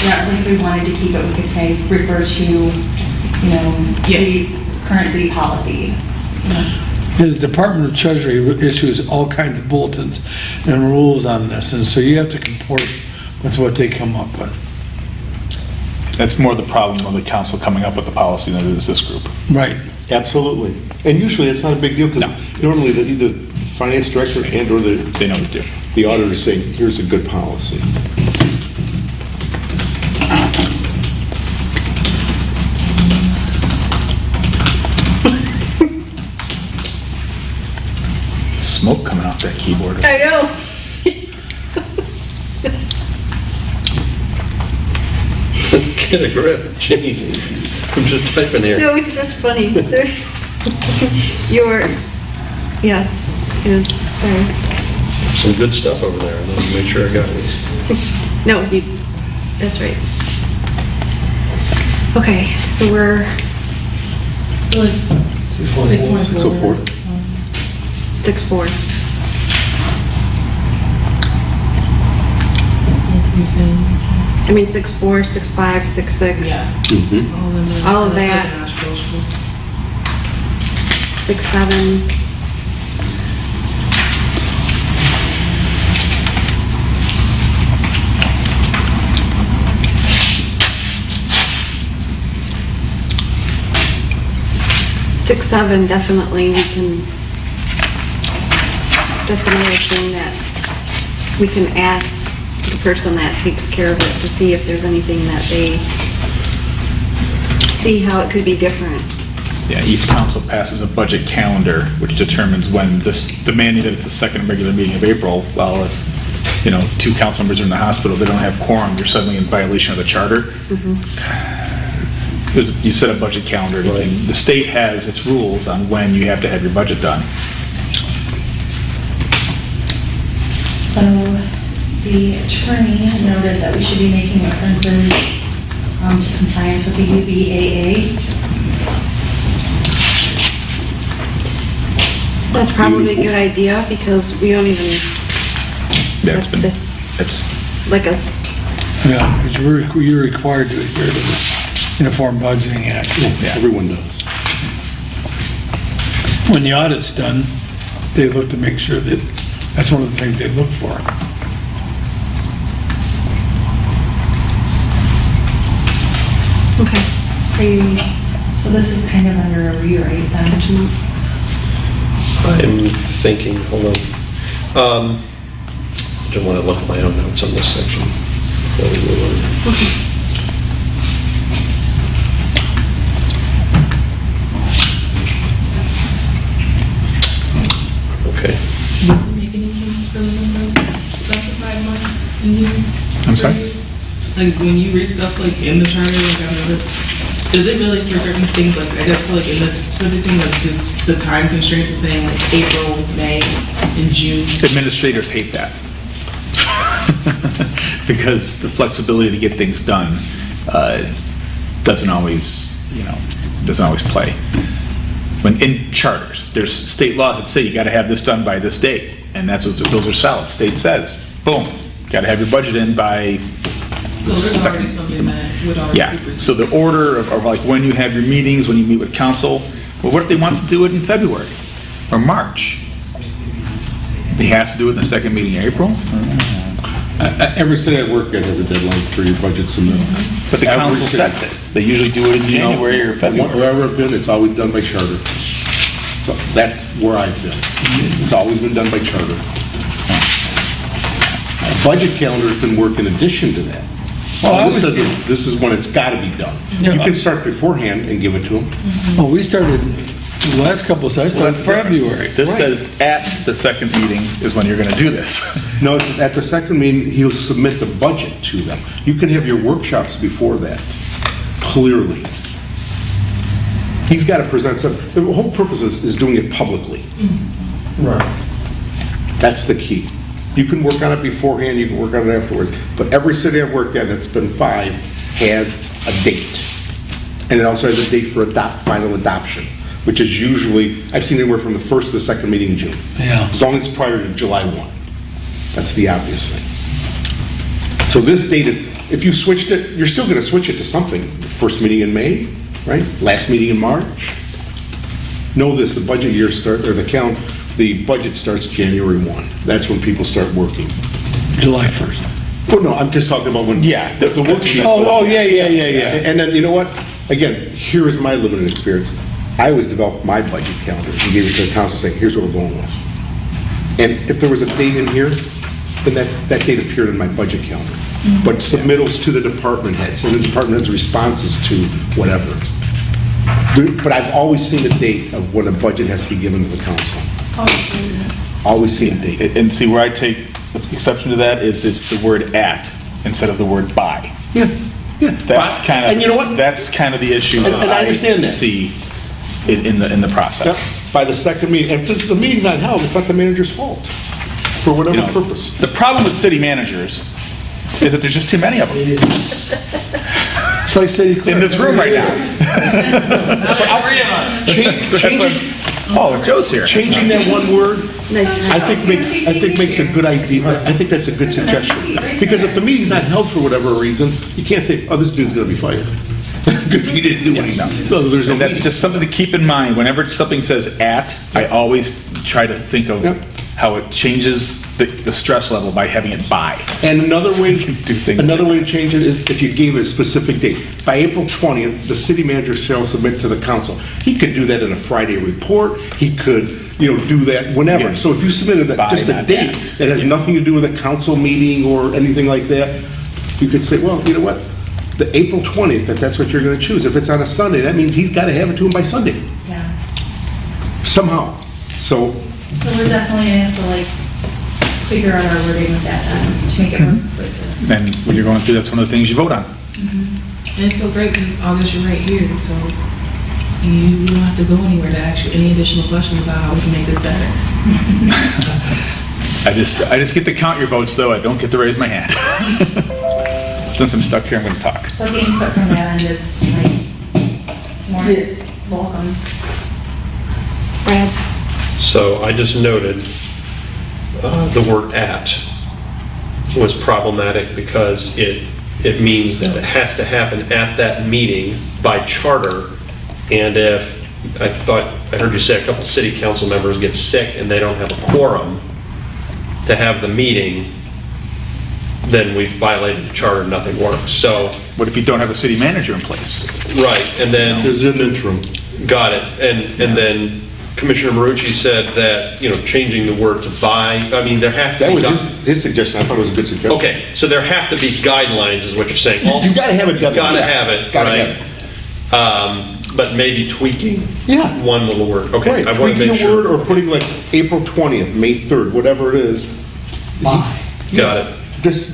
Yeah, like if we wanted to keep it, we could say, refer to, you know, current city policy. The Department of Treasury issues all kinds of bulletins and rules on this, and so you have to comport with what they come up with. That's more the problem of the council coming up with the policy than it is this group. Right. Absolutely. And usually it's not a big deal because No. normally either the finance director and or They know what to do. the auditor is saying, here's a good policy. Smoke coming off that keyboard. I know. Get a grip, jeez. I'm just typing here. No, it's just funny. Yes, it was, sorry. Some good stuff over there. Let me make sure I got this. No, that's right. Okay, so we're, Like 6.4. 6-4. You're saying? I mean, 6-4, 6-5, 6-6. Yeah. All of that. 6-7. Six, 7, definitely, we can, that's another thing that we can ask the person that takes care of it to see if there's anything that they see how it could be different. Yeah, each council passes a budget calendar, which determines when this, demanding that it's the second regular meeting of April. Well, if, 2 council members are in the hospital, they don't have quorum, you're suddenly in violation of the charter. You set a budget calendar, and the state has its rules on when you have to have your budget done. So the attorney noted that we should be making references to compliance with the UBAA. That's probably a good idea, because we don't even, That's been, That's- it's, like a, Yeah, because you're required to adhere to the Uniform Budgeting Act. Yeah. Everyone does. When the audit's done, they look to make sure that, that's one of the things they look for. okay. Are you, So this is kind of under a rewrite then. I'm thinking, hold on. I don't want to look at my own notes on this section before we move on. Okay. Does it make any sense for the number of specified months in here? I'm sorry? Like, when you read stuff like in the charter, like I noticed, is it really for certain things, like, I guess for like in this specific thing, like just the time constraints of saying like April, May, and June? administrators hate that. Because the flexibility to get things done doesn't always play. When in charters, there's state laws that say you gotta have this done by this date, and that's what, those are solid. State says, boom, gotta have your budget in by So there's already second. something that would already Yeah, supersede. so the order of like when you have your meetings, when you meet with council, well, what if they want to do it in February or March? He has to do it in the second meeting in April? Every city I work at has a deadline for your budget submittal. But the Every council city. sets it. They usually do it in January or February. Wherever I've been, it's always done by charter. So that's where I've been. It's always been done by charter. A budget calendar can work in addition to that. I This was- says this is when it's got to be done. Yeah. You can start beforehand and give it to them. Oh, we started, the last couple of sites Well, started that's the difference. February. This Right. says at the second meeting is when you're going to do this. No, it's at the second meeting, he'll submit the budget to them. You can have your workshops before that, clearly. He's got to present some, the whole purpose is doing it publicly. Right. That's the key. You can work on it beforehand, you can work on it afterwards, but every city I've worked at, it's been 5, has a date. And it also has a date for final adoption, which is usually, I've seen anywhere from the first to the second meeting in June. Yeah. As long as it's prior to July 1. That's the obvious thing. So this date is, if you switched it, you're still going to switch it to something. The first meeting in May, right? Last meeting in March. Know this, the budget year the budget starts January 1. That's when people start working. July 1st. Well, no, I'm just talking about when. Yeah, The that's- worksheet. Oh, yeah. And then, you know what? Again, here is my limited experience. I always developed my budget calendar and gave it to the council saying, here's what we're going with. And if there was a date in here, then that date appeared in my budget calendar. But submittals to the department heads, and the department heads' responses to whatever. But I've always seen a date of when a budget has to be given to the council. Always seen a date. And see, where I take exception to that is it's the word at instead of the word by. Yeah, yeah. That's kind of, And you know what? that's kind of the issue And that I understand that. see in the process. Yep, by the second meeting, and if the meeting's not held, it's not the manager's fault, for You whatever know, purpose. The problem with city managers is that there's just too many of them It's like city clerk. in this room right now. Oh, Joe's here. Changing that one word, I think makes a good idea, I think that's a good suggestion. Because if the meeting's not held for whatever reason, you can't say, oh, this dude's gonna be fired. Because he didn't do anything. No, there's no And that's meeting. just something to keep in mind. Whenever something says at, I always try to think of Yep. how it changes the stress level by having it by. And another way, you can do things another way to change it is if you gave a specific date. By April 20th, the city manager shall submit to the council. He could do that in a Friday report, he could, do that whenever. Yeah. So if you submitted By, just a not date at. that has nothing to do with a council meeting or anything like that, you could say, well, you know what? The April 20th, that's what you're gonna choose. If it's on a Sunday, that means he's gotta have it to him by Sunday, Yeah. somehow. So, So we're definitely gonna have to figure out our wording with that then, to make it work for this. And when you're going through, that's one of the things you vote on. And it's so great because August, you're right here, so you don't have to go anywhere to ask you any additional questions about how we can make this better. I just get to count your votes, though. I don't get to raise my hand. Since I'm stuck here, I'm going to talk. So getting input from that end is nice. More is welcome. Brad? So I just noted the word "at" was problematic because it means that it has to happen at that meeting by charter. And if, I heard you say a couple city council members get sick and they don't have a quorum to have the meeting, then we've violated the charter, nothing works. So, What if you don't have a city manager in place? right, and then. there's an interim. Got it. And then Commissioner Marucci said that, changing the word to by, there have to That be. was his suggestion, I thought it was a good suggestion. Okay, so there have to be guidelines, is what you're saying. You gotta have it done. Gotta Yeah. have it, Gotta right? But maybe tweaking Yeah. one little word. Okay, Right, I want to tweaking make a word sure. or putting like April 20th, May 3rd, whatever it is. Bye. Got it.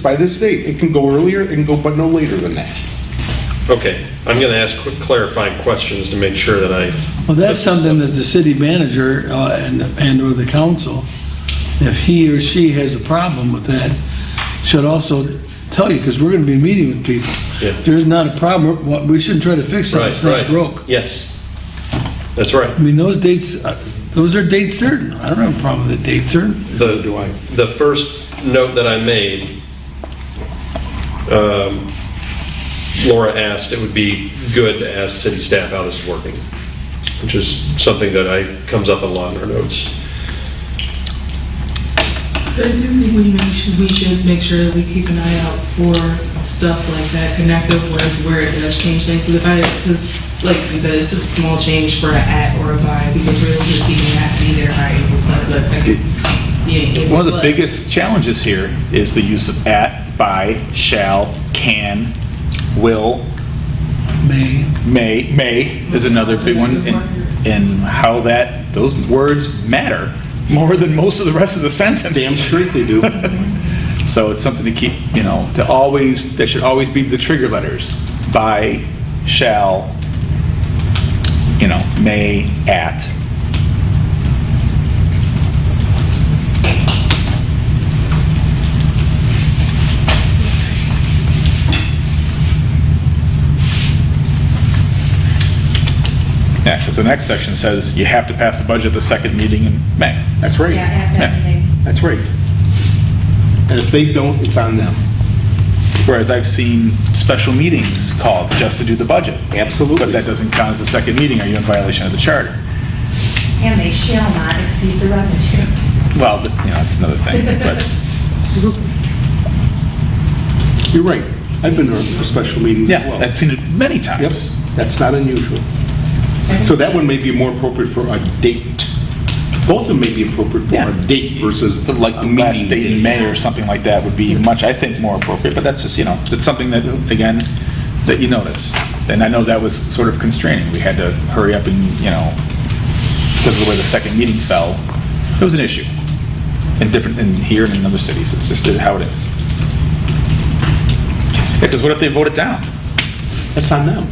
By this date, it can go earlier, it can go, but no later than that. Okay, I'm going to ask quick clarifying questions to make sure that I. Well, that's something that the city manager and/or the council, if he or she has a problem with that, should also tell you, because we're going to be meeting with people. Yeah. If there's not a problem, we shouldn't try to fix something that's not broke. Yes, that's right. I mean, those dates, those are date certain. I don't have a problem with the date certain. Do I? The first note that I made, Laura asked, it would be good to ask city staff how this is working, which is something that comes up a lot in our notes. I do think we should make sure that we keep an eye out for stuff like that, connective words where it does change things. Because like you said, it's just a small change for an at or a by, because really just speaking, it has to be there by April 2nd. One of the biggest challenges here is the use of at, by, shall, can, will, May. may is another big one, and how those words matter more than most of the rest of the sentence. Damn straight they do. So it's something to keep, there should always be the trigger letters: by, shall, may, at. Yeah, because the next section says you have to pass the budget at the second meeting in May. That's right. Yeah, after Yeah. that meeting. That's right. And if they don't, it's on them. Whereas I've seen special meetings called just to do the budget. Absolutely. But that doesn't count as a second meeting. Are you in violation of the charter? And they shall not exceed the revenue. Well, that's another thing, but You're right. I've been there for special meetings as yeah, well. I've seen it many times. Yep, that's not unusual. So that one may be more appropriate for a date. Both of them may be appropriate for Yeah. a date versus Like a the last meeting date in date. May or something like that would be much, I think, more appropriate, but that's just, it's something that, again, that you notice. And I know that was sort of constraining. We had to hurry up and, because of the way the second meeting fell, it was an issue. In here and in other cities, it's just how it is. Because what if they vote it down? That's on them.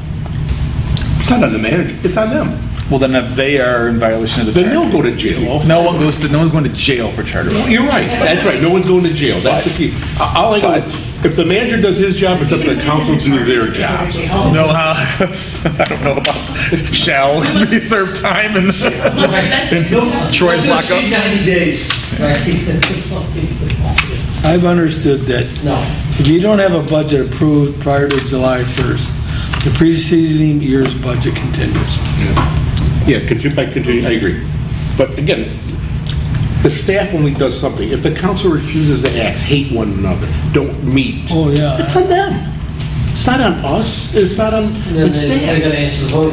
It's not on the manager, it's on them. Well, then if they are in violation of the Then charter. they'll go to jail. No one's going to jail for charter. You're right, that's right, no one's going to jail, that's the key. All I know is, if the manager does his job, it's up to the council to do their job. No, I don't know about shall they serve time in Troy's They'll see lockup. 90 days. I've understood that No. if you don't have a budget approved prior to July 1st, the preceding year's budget continues. Yeah, continue, I agree. But again, the staff only does something. If the council refuses to act, hate one another, don't meet. Oh, yeah. It's on them. It's not on us, it's not on Then the they gotta staff. answer the vote.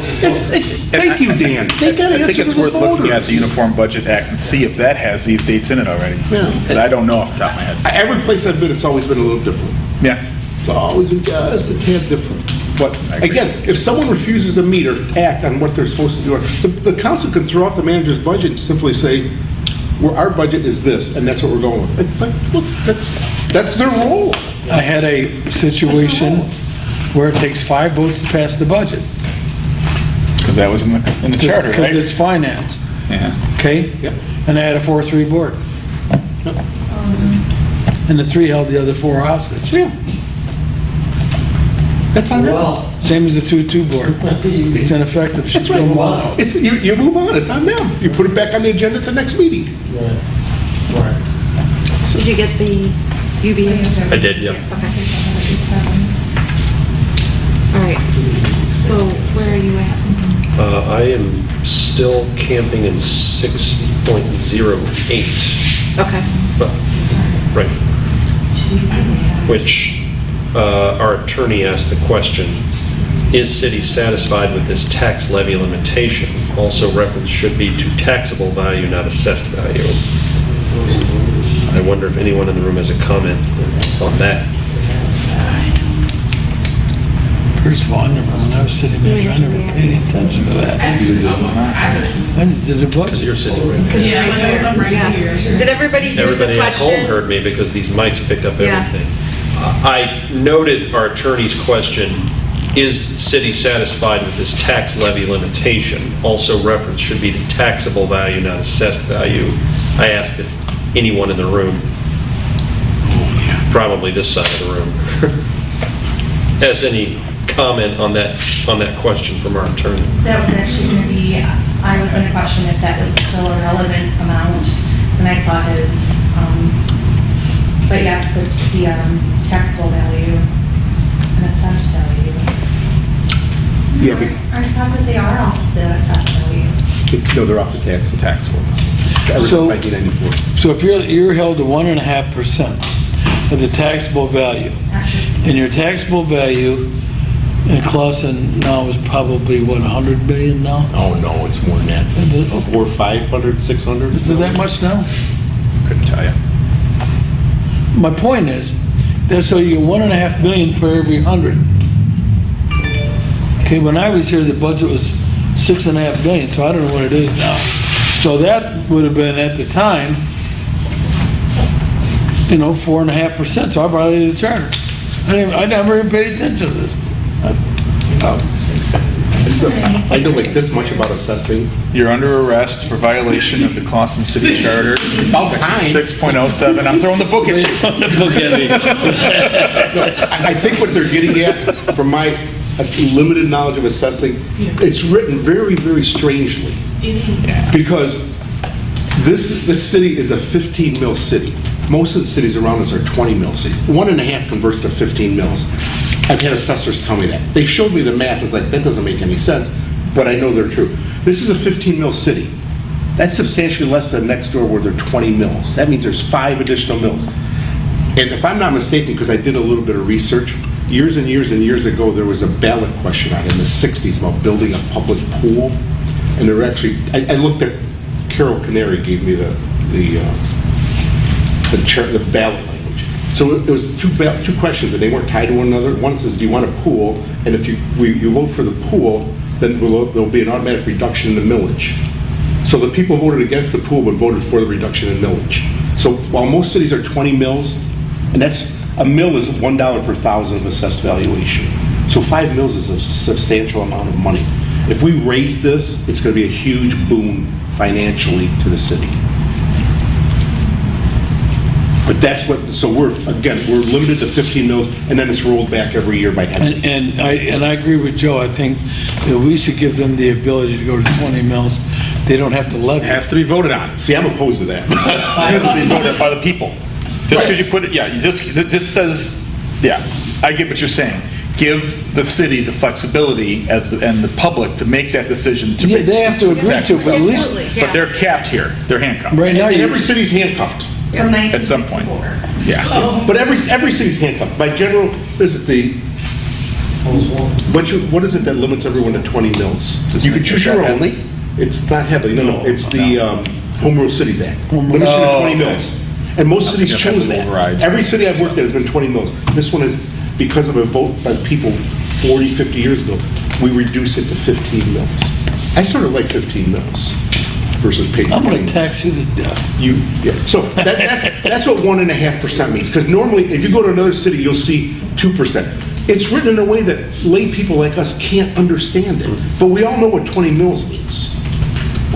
Thank you, Dan. They gotta I think answer it's to the worth looking at the voters. Uniform Budget Act and see if that has these dates in it already. Yeah. Because I don't know off the top of my head. Every place I've been, it's always been a little different. Yeah. It's always been just a tad different. But agree. again, if someone refuses to meet or act on what they're supposed to do, the council can throw out the manager's budget and simply say, well, our budget is this, and that's what we're going with. It's like, look, that's their role. I had a situation where it takes 5 votes to pass the budget. Because that was in the charter, Because right? it's finance, Yeah. okay? Yep. And I had a 4-3 board. And the 3 held the other 4 hostage. Yeah. That's on them. Well, Same as the 2-2 board. It's ineffective. Should That's right. throw them all out. It's, you move on, it's on them. You put it back on the agenda at the next meeting. right. Did you get the UBA? I did, yeah. All right. So where are you at? I am still camping in 6.08, Okay. but, right. Which, our attorney asked the question, is city satisfied with this tax levy limitation? Also reference should be to taxable value, not assessed value. I wonder if anyone in the room has a comment on that. First of all, when I was city manager, I never paid any attention to that. I just did the budget. You're sitting right Yeah, my nose, I'm right Yeah. here. Did everybody hear the Everybody at home question? heard me because these mics pick up Yeah. everything. I noted our attorney's question, is city satisfied with this tax levy limitation? Also reference should be to taxable value, not assessed value. I asked if anyone in the room, probably this side of the room, has any comment on that question from our attorney. That was actually going to be, I was going to question if that was still a relevant amount when I saw his, but yes, the taxable value and assessed value. Yeah, but, I thought that they are off the assessed value. no, they're off the tax. Taxable. Ever since So- 1994. So if you're held to 1.5% of the taxable value, and your taxable value in Clausen now is probably, what, 100 billion now? Oh, no, it's more than that. 400, 500, 600. Is it that much now? Couldn't tell you. My point is, so you get 1.5 million per every 100. Okay, when I was here, the budget was 6.5 million, so I don't know what it is now. So that would have been, at the time, 4.5%, so I violated the charter. I never even paid attention to this. I know like this much about assessing. You're under arrest for violation of the Clawson City Charter, About time. Section 6.07. I'm throwing the book at you. I think what they're getting at, from my limited knowledge of assessing, it's written very, very strangely. Because this city is a 15 mil city. Most of the cities around us are 20 mil cities. 1.5 converts to 15 mils. I've had assessors tell me that. They've showed me the math, it's like, that doesn't make any sense, but I know they're true. This is a 15 mil city. That's substantially less than next door where they're 20 mils. That means there's 5 additional mils. And if I'm not mistaken, because I did a little bit of research, years and years and years ago, there was a ballot question out in the 60s about building a public pool. And there were actually, I looked at, Carol Canary gave me the ballot language. So it was two questions, and they weren't tied to one another. One says, do you want a pool? And if you vote for the pool, then there'll be an automatic reduction in the millage. So the people voted against the pool but voted for the reduction in millage. So while most cities are 20 mils, and a mill is $1 per thousand of assessed valuation. So 5 mils is a substantial amount of money. If we raise this, it's going to be a huge boon financially to the city. But that's what, so we're limited to 15 mils, and then it's rolled back every year by 10. And I agree with Joe. I think that we should give them the ability to go to 20 mils. They don't have to levy. It has to be voted on. See, I'm opposed to that. It has to be voted by the people. Just because you put it, it just says, I get what you're saying. Give the city the flexibility and the public to make that decision. They have to agree to it, but at least, Absolutely, But they're capped here. They're handcuffed. right now, And you every city's handcuffed. From At some point. 1964. Yeah. But every city's handcuffed. By general, is it what is it that limits everyone to 20 mils? You can choose your own. It's not heavily, no. It's the Home Rule Cities Act. Limits you to 20 mils. And most cities chose that. Overrides. Every city I've worked at has been 20 mils. This one is, because of a vote by the people 40, 50 years ago, we reduce it to 15 mils. I sort of like 15 mils versus paying 20 I'm going mils. to tax you to death. So that's what 1.5% means. Because normally, if you go to another city, you'll see 2%. It's written in a way that lay people like us can't understand it. But we all know what 20 mils means.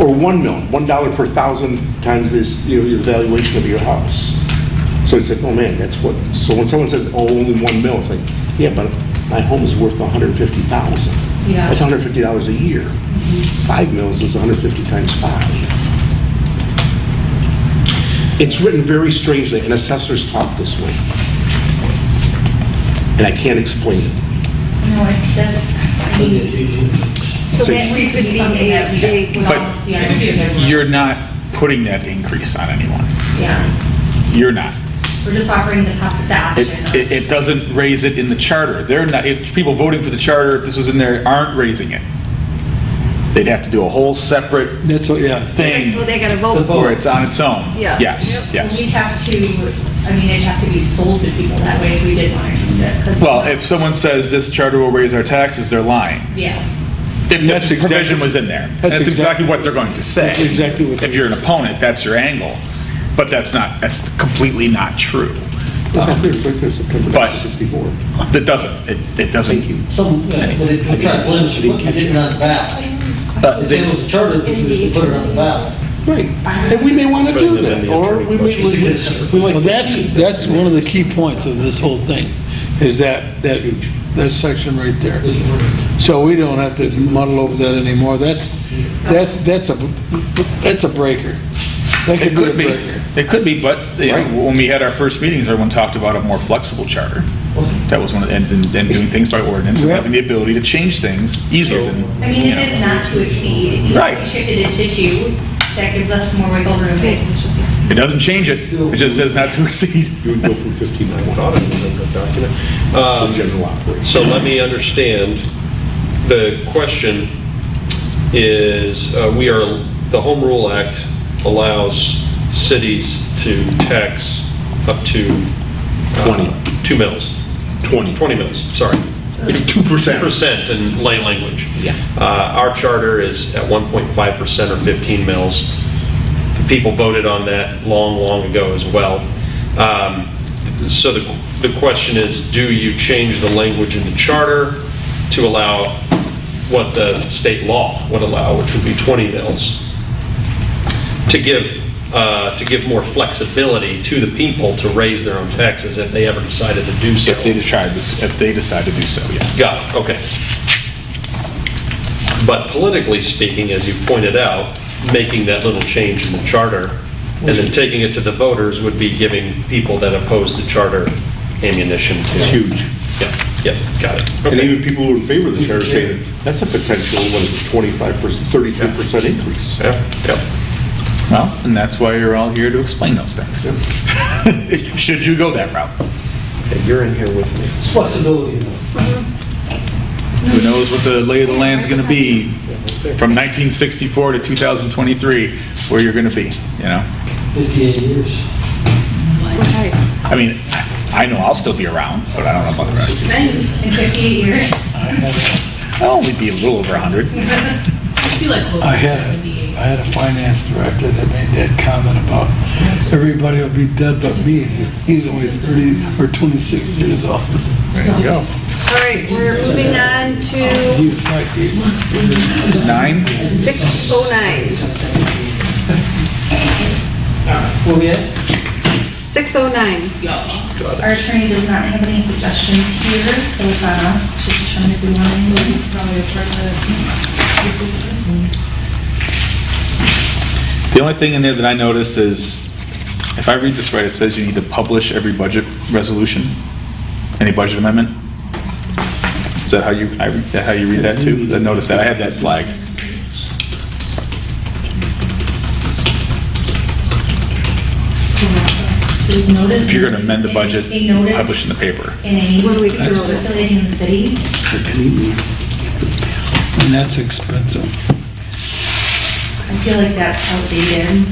Or 1 mil, $1 per thousand times this, your valuation of your house. So it's like, oh man, that's what. So when someone says, oh, only 1 mil, it's like, yeah, but my home is worth $150,000. Yeah. That's $150 a year. 5 mils is 150 times 5. It's written very strangely, and assessors talk this way. And I can't explain it. No, So that we could be something that we would But almost be You're not putting that increase on anyone. Yeah, You're not. we're just offering the option. It doesn't raise it in the charter. They're not, if people voting for the charter, if this was in there, aren't raising it. They'd have to do a whole separate That's what, thing Well, they gotta vote. where it's on its own. Yeah. Yes, We'd yes. have to, it'd have to be sold to people that way if we did want to use it. 'cause- Well, if someone says this charter will raise our taxes, they're lying. Yeah, If That's the provision exactly- was in there. that's That's exactly exactly- what they're going to say. That's exactly what If you're an opponent, that's your angle. But that's completely not true. September But- 64. It doesn't. It doesn't. Thank you. Some, but they try to blend, you didn't on the ballot. They said it was a charter, but you just put it on the ballot. Right. And we may want to do that, or we may, we like. well, that's one of the key points of this whole thing, is that section right there. So we don't have to muddle over that anymore. That's a breaker. That It could be a could be. breaker. It could be, but when we had our first meetings, everyone talked about a more flexible charter. That was one of, and doing things by ordinance and Yep. having the ability to change things easier than. it is not to exceed. Right. We shifted it to 2, that gives us more wiggle room. It doesn't change it. It just says not to exceed. You would go from 15 to 1. Thought it was in the document. General operations. So let me understand, the question is, the Home Rule Act allows cities to tax up to 20. 2 mils. 20 mils, sorry. It's 2%. 2% in lay language. Yeah. Our charter is at 1.5% or 15 mils. The people voted on that long ago as well. So the question is, do you change the language in the charter to allow what the state law would allow, which would be 20 mils, to give more flexibility to the people to raise their own taxes if they ever decided to do so? If they decide to do so, yes. Got it, okay. But politically speaking, as you pointed out, making that little change in the charter and then taking it to the voters would be giving people that oppose the charter ammunition to... It's huge. Yeah, got it. And Okay. even people who are in favor of the charter say that that's a potential, what is it, 25%, 33% increase. Yeah. Well, and that's why you're all here to explain those things. Should you go that route? Okay, you're in here with me. It's flexibility, though. Who knows what the lay of the land's going to be from 1964 to 2023, where you're going to be, you know? 58 years. I mean, I know I'll still be around, but I don't know about the rest. In 58 years. I'll only be a little over 100. I feel like close to I had 78. a finance director that made that comment about everybody will be dead but me. He's only 30 or 26 years old. There you go. All right, we're moving on to He was my age. 9? 609. Where we at? 609. Our attorney does not have any suggestions here, so it's on us to determine if we want to move. It's probably a part The only thing in there that I noticed is, if I read this right, it says you need to publish every budget resolution, any budget amendment. Is that how you read that too? I noticed that. I had that flagged. Notice. If you're going to amend the budget, A notice publish in the paper. in a 1 week's notice. circulating in the city. And that's expensive. I feel like that's outdated.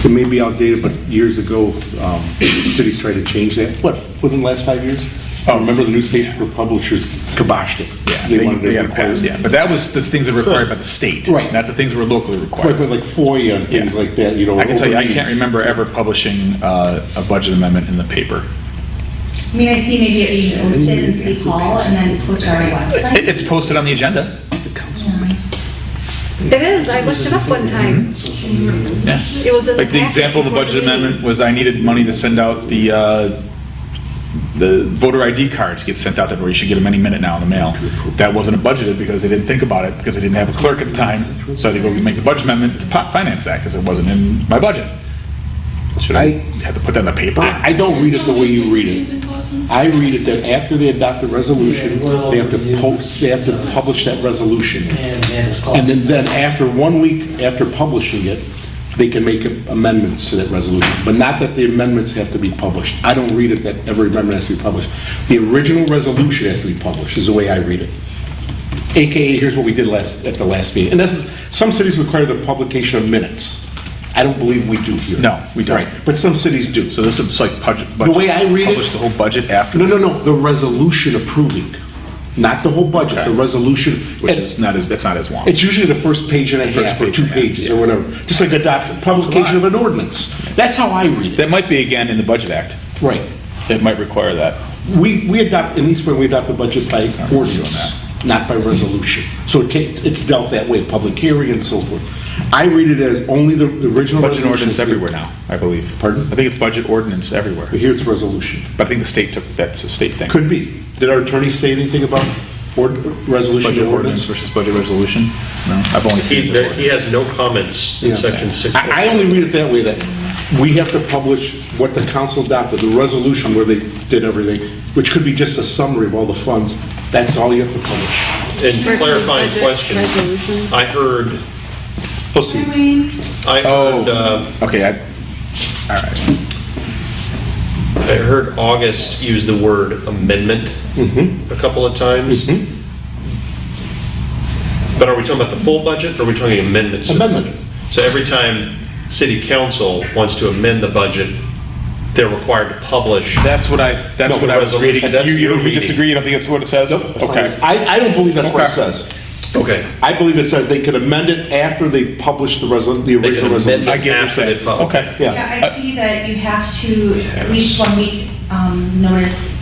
It may be outdated, but years ago, cities tried to change that. What, within the last 5 years? Oh, remember the newspaper publishers kiboshed it. Yeah, wanted they to got to require- pass, yeah. But that was the things that were required by the state. Right. Not the things that were locally Right, required. but like FOIA and things Yeah. like that, you know. I can tell you, I open can't meetings. remember ever publishing a budget amendment in the paper. I mean, I see maybe it being posted in City Hall and then posted on our website. It's posted on the agenda. Yeah. It is, I looked it up one time. Yeah. It was in the Like the packet example of a before budget the meeting. amendment was I needed money to send out the voter ID cards get sent out that you should get them any minute now in the mail. That wasn't budgeted because they didn't think about it, because they didn't have a clerk at the time, so they go make the budget amendment to finance that because it wasn't in my budget. Should I have to put that in the paper? I don't read it the way you read it. I read it that after they adopt the resolution, they have to publish that resolution. And it's called. And then after 1 week after publishing it, they can make amendments to that resolution, but not that the amendments have to be published. I don't read it that every amendment has to be published. The original resolution has to be published, is the way I read it. AKA, here's what we did at the last meeting. And this is, some cities require the publication of minutes. I don't believe we do here. No, we don't. Right, but some cities do. So this is like budget. The way I read it- Publish the whole budget after. No, the resolution approving, not the whole budget, the Okay. resolution. Which is not as, that's not as long. It's usually the first page and a First half, or page 2 and a half, pages, yeah. or whatever. Just like publication of an ordinance. That's how I read it. That might be again in the Budget Act. Right. It might require that. We adopt, in East Point, we adopt the budget by ordinance, not by resolution. So it's dealt that way, public hearing and so forth. I read it as only the original Budget resolution. ordinance everywhere now, I believe. Pardon? I think it's budget ordinance everywhere. But here it's resolution. But I think the state took, that's a state thing. Could be. Did our attorney say anything about resolution Budget and ordinance ordinance? versus budget resolution? No, I've only seen it before. He has no comments in Yeah. section 6. I only read it that way, that we have to publish what the council adopted, the resolution where they did everything, which could be just a summary of all the funds. That's all you have to publish. And Versus clarifying budget question, resolution. I heard, Proceed. Okay, all right. I heard August use the word amendment a couple of times. But are we talking about the full budget, or are we talking amendments? Amendment. So every time city council wants to amend the budget, they're required to publish. That's what I was reading. resolution. You don't That's disagree? You don't think that's what it says? Nope, that's not Okay. it. I don't believe that's what it Okay. says. Okay. I believe it says they could amend it after they publish the They original can amend resolution. I it get what you're after they saying. publish. Okay. Yeah. Yeah, I see that you have to, at least 1 week notice,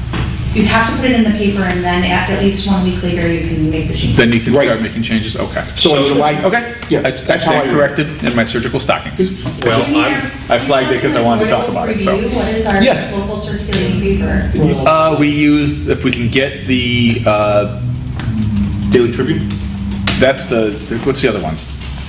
you have to put it in the paper, and then at least 1 week later, you can make the change. Then you can Right. start making changes, okay. So in July. Okay. Yeah, I that's how I stand corrected in my surgical stockings. Well, Just- I flagged it because I wanted to talk about it, so. Review, what is our Yes. local circulating paper? We use, if we can get the, Daily Tribune? that's what's the other one?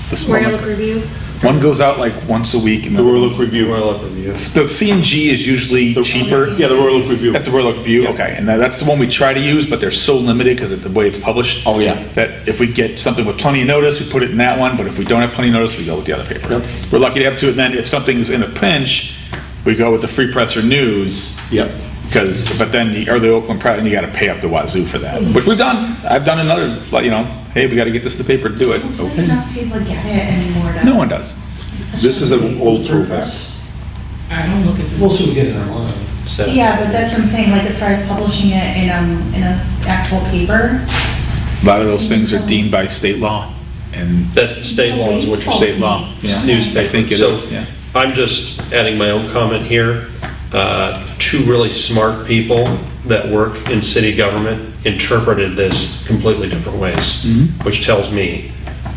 The small Royal one. Oak Review. One goes out like once a week. And The Royal Oak Review. Royal Oak Review. The C&G is usually cheaper. Yeah, the Royal Oak Review. That's the Royal Oak Review, okay. And that's the one we try to use, but they're so limited because of the way it's published. Oh, yeah. That if we get something with plenty of notice, we put it in that one, but if we don't have plenty of notice, we go with the other paper. Yep. We're lucky to have two, and then if something's in a pinch, we go with the Free Press or News. Yep. But then, or the Oakland Pride, and you gotta pay up the wazoo for that, which we've done. I've done another, hey, we gotta get this in the paper to do it. Not enough people get it anymore. No one does. This is an old throwback. I don't look at the. Most people get it online. So- Yeah, but that's what I'm saying, like, as far as publishing it in a actual paper. A lot of those things are deemed by state law, and That's the state laws, which are state law. Yeah. newspaper. I think it So, is, yeah. I'm just adding my own comment here. Two really smart people that work in city government interpreted this completely different ways, which tells me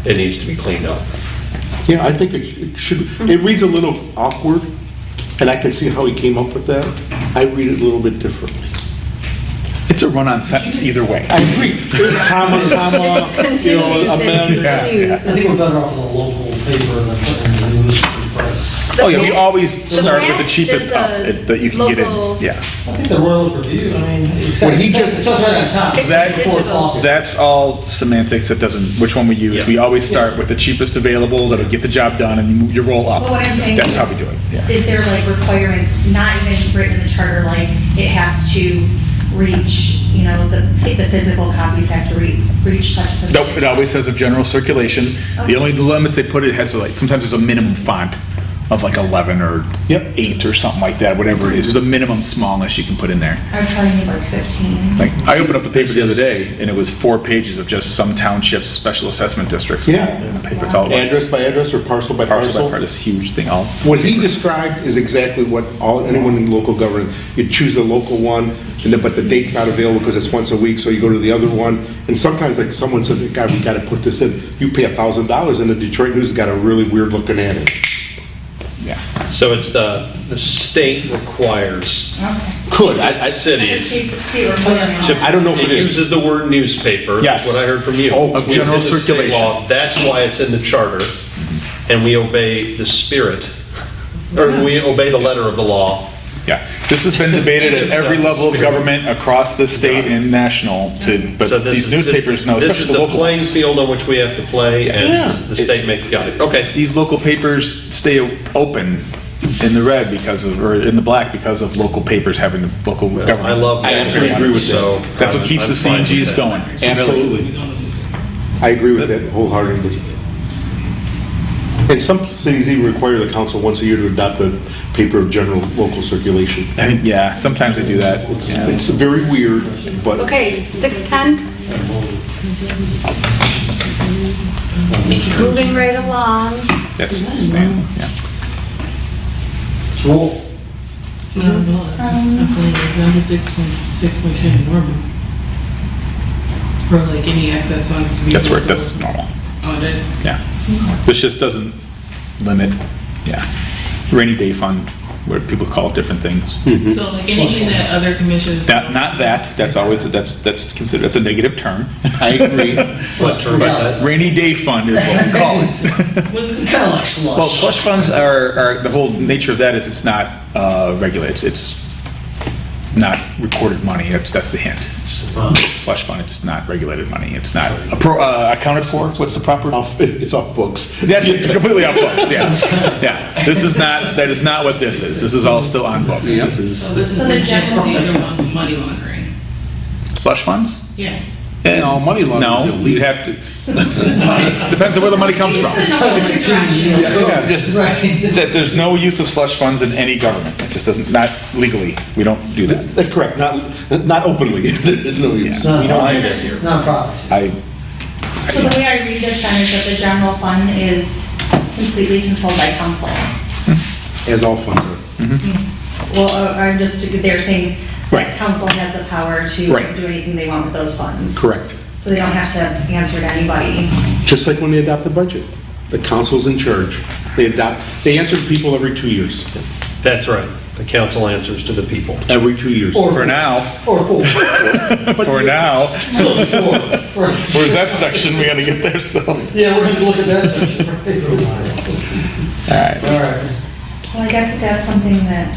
it needs to be cleaned up. Yeah, I think it should, it reads a little awkward, and I can see how he came up with that. I read it a little bit differently. It's a run-on sentence either way. I agree. Comma, Continues you know, and amend. continues. I think we're better off with a local paper than putting in the news press. Oh, yeah, we always The start with the Black cheapest is up a that you can get local- in. Yeah. I think the Royal Oak Review, I mean, it's got, Well, he it just- says right on top. It's That- digital. That's all semantics. That doesn't, which one we use. Yeah. We always start with the cheapest available that'll get the job done, and you roll up. But what I'm saying That's is, how we do it, yeah. Is there like requirements, not even written in the charter, like it has to reach, the physical copies have to reach such a percentage? Nope, it always says of general circulation. The only limits they put, it has like, sometimes there's a minimum font of like 11 or Yep. 8 or something like that, whatever it is. There's a minimum smallness you can put in there. I would probably need like 15. Like, I opened up the paper the other day, and it was 4 pages of just some townships, special assessment districts. Yeah. In the paper, that's all it was. Address by address or parcel by Parcel by parcel? part, this huge thing, all. What he described is exactly what anyone in local government, you choose the local one, but the date's not available because it's once a week, so you go to the other one. And sometimes, like, someone says, God, we gotta put this in. You pay $1,000, and the Detroit News has got a really weird looking at it. Yeah. So it's the state requires Okay. Could, cities. State requirement. to- I don't know if it is. uses the word newspaper. Yes. That's what I heard from you. Oh, of It's general in the state circulation. law. That's why it's in the charter, and we obey the spirit, or we obey the letter of the law. Yeah, this has been debated at every level of government across the state and national but So this these is- newspapers know, This is especially the the local playing ones. field on which we have to play, Yeah. and the state got it. Okay. These local papers stay open in the red or in the black because of local papers having the local government. I love that. I absolutely agree with that. So That's what keeps I'm the fine with C&Gs that. going. Absolutely. I agree with that wholeheartedly. And some cities even require the council once a year to adopt a paper of general local circulation. I think, yeah, sometimes they do that. Yeah. It's very weird, but Okay, 6:10. Moving right along. That's standard, yeah. Roll. No, no, I'm playing example 6.10 normal. For like any excess funds to be. That's normal, Oh, it is. yeah. This just doesn't limit, yeah. Rainy day fund, where people call it different things. So like anything that other commissions. Not that, that's always, that's considered, that's a negative term. I agree. What term is that? Rainy day fund is what we call it. Kind of like slush. Well, slush funds are, the whole nature of that is it's not regulated, it's not recorded money, that's the hint. It's a slush fund, it's not regulated money, it's not accounted for, what's the proper? It's off books. That's completely off books, yeah. Yeah, that is not what this is all still on books. This So is this is the general, the other one, money laundering. slush funds? Yeah. No, money laundering is No, you illegal. have to, depends on where the money comes from. Yeah, just, that there's no use of slush funds in any government. It just doesn't, not legally, we don't do that. That's correct, not openly. There's no use. No, We don't do that here. Nonprofits. So the way I read this then is that the general fund is completely controlled by council. As all funds are. Well, or just, they're saying Right. that council has the power to Right. do anything they want with those funds. Correct. So they don't have to answer to anybody. Just like when they adopt the budget. The council's in charge. They answer to people every 2 years. That's right. The council answers to the people. Every 2 years. For now, Or four. for now. Four. Where's that section? We gotta get there still. Yeah, we're gonna look at that section. All right. All right. Well, I guess that's something that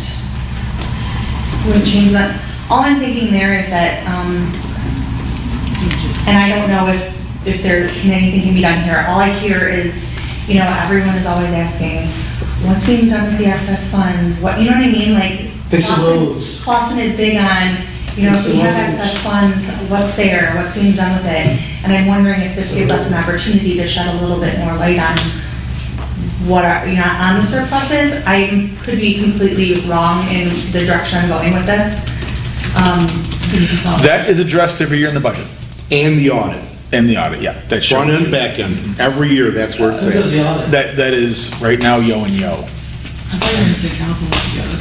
wouldn't change that. All I'm thinking there is that, and I don't know if anything can be done here. All I hear is, everyone is always asking, what's being done with the excess funds? What, you know what I mean? Like, Fix the roads. Clausen is big on, if we have excess funds, what's there? What's being done with it? And I'm wondering if this gives us an opportunity to shed a little bit more light on what are, on the surpluses. I could be completely wrong in the direction I'm going with this. That is addressed every year in the budget, And the audit. and the audit, yeah. That Front shows end, you. back end. Every year, that's where it's Who does at. the audit? That is, right now, yo and yo. I thought you were gonna say council.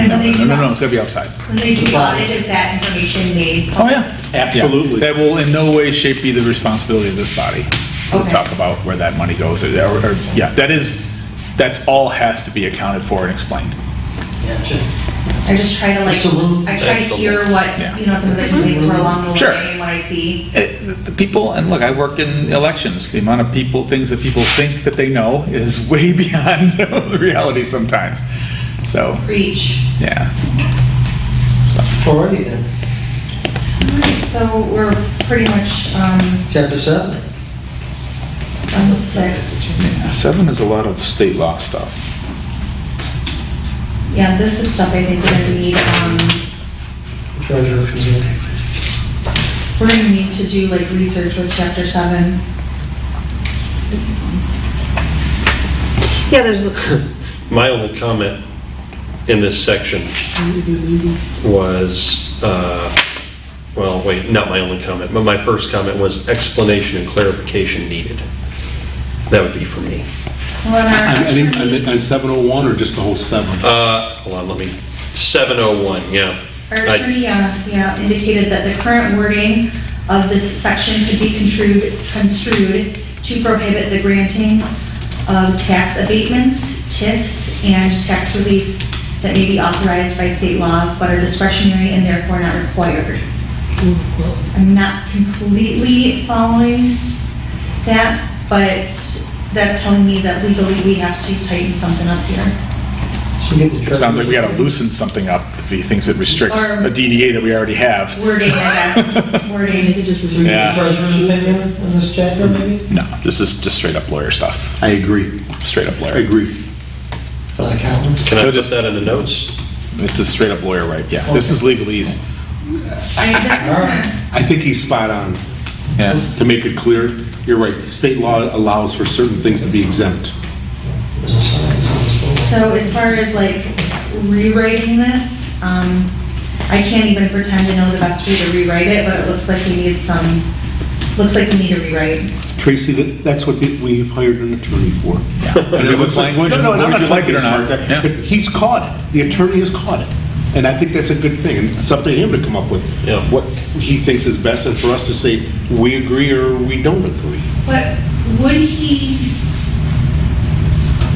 And when they do, No, it's gotta be outside. when they do the audit, is that information made? Oh, yeah. Absolutely. That will in no way, shape be the responsibility of this body. We'll Okay. talk about where that money goes, yeah, that's all has to be accounted for and explained. Gotcha. I just try to I try That's to the hear what, Yeah. some of the complaints were along the Sure. way and what I see. The people, and look, I work in elections, the amount of things that people think that they know is way beyond the reality sometimes. So, Preach. yeah. So, Alrighty then. Alright, so we're pretty much, Chapter 7. done with 6. 7 is a lot of state law stuff. Yeah, this is stuff I think we're gonna need, Treasurer, we're gonna need to do like research with chapter 7. Yeah, there's, My only comment in this section was, well, wait, not my only comment, but my first comment was explanation and clarification needed. That would be for me. Well, and our attorney- On 701 or just the whole 7? Hold on, 701, yeah. Our attorney, indicated that the current wording of this section could be construed to prohibit the granting of tax abatements, TIFs, and tax reliefs that may be authorized by state law, but are discretionary and therefore not required. I'm not completely following that, but that's telling me that legally we have to tighten something up here. Should get the treasurer. Sounds like we gotta loosen something up if he thinks it restricts Or- a DDA that we already have. Wording, I guess, wording. Should we get Yeah. the treasurer's opinion on this chapter, maybe? No, this is just straight up lawyer stuff. I agree. Straight up I lawyer. agree. Not accountants? Can I So put just- that in the notes? It's a straight up lawyer, right? Yeah, this is legalese. This is I think he's spot on. Yeah. To make it clear, you're right, state law allows for certain things to be exempt. Business science, I suppose. So as far as like rewriting this, I can't even pretend to know the best way to rewrite it, but it looks like we need a rewrite. Tracy, that's what we've hired an attorney for. And give us language, and whether you like it or not. Yeah. But he's caught it. The attorney has caught it. And I think that's a good thing, and it's up to him to come up with Yeah. what he thinks is best, and for us to say, we agree or we don't agree. But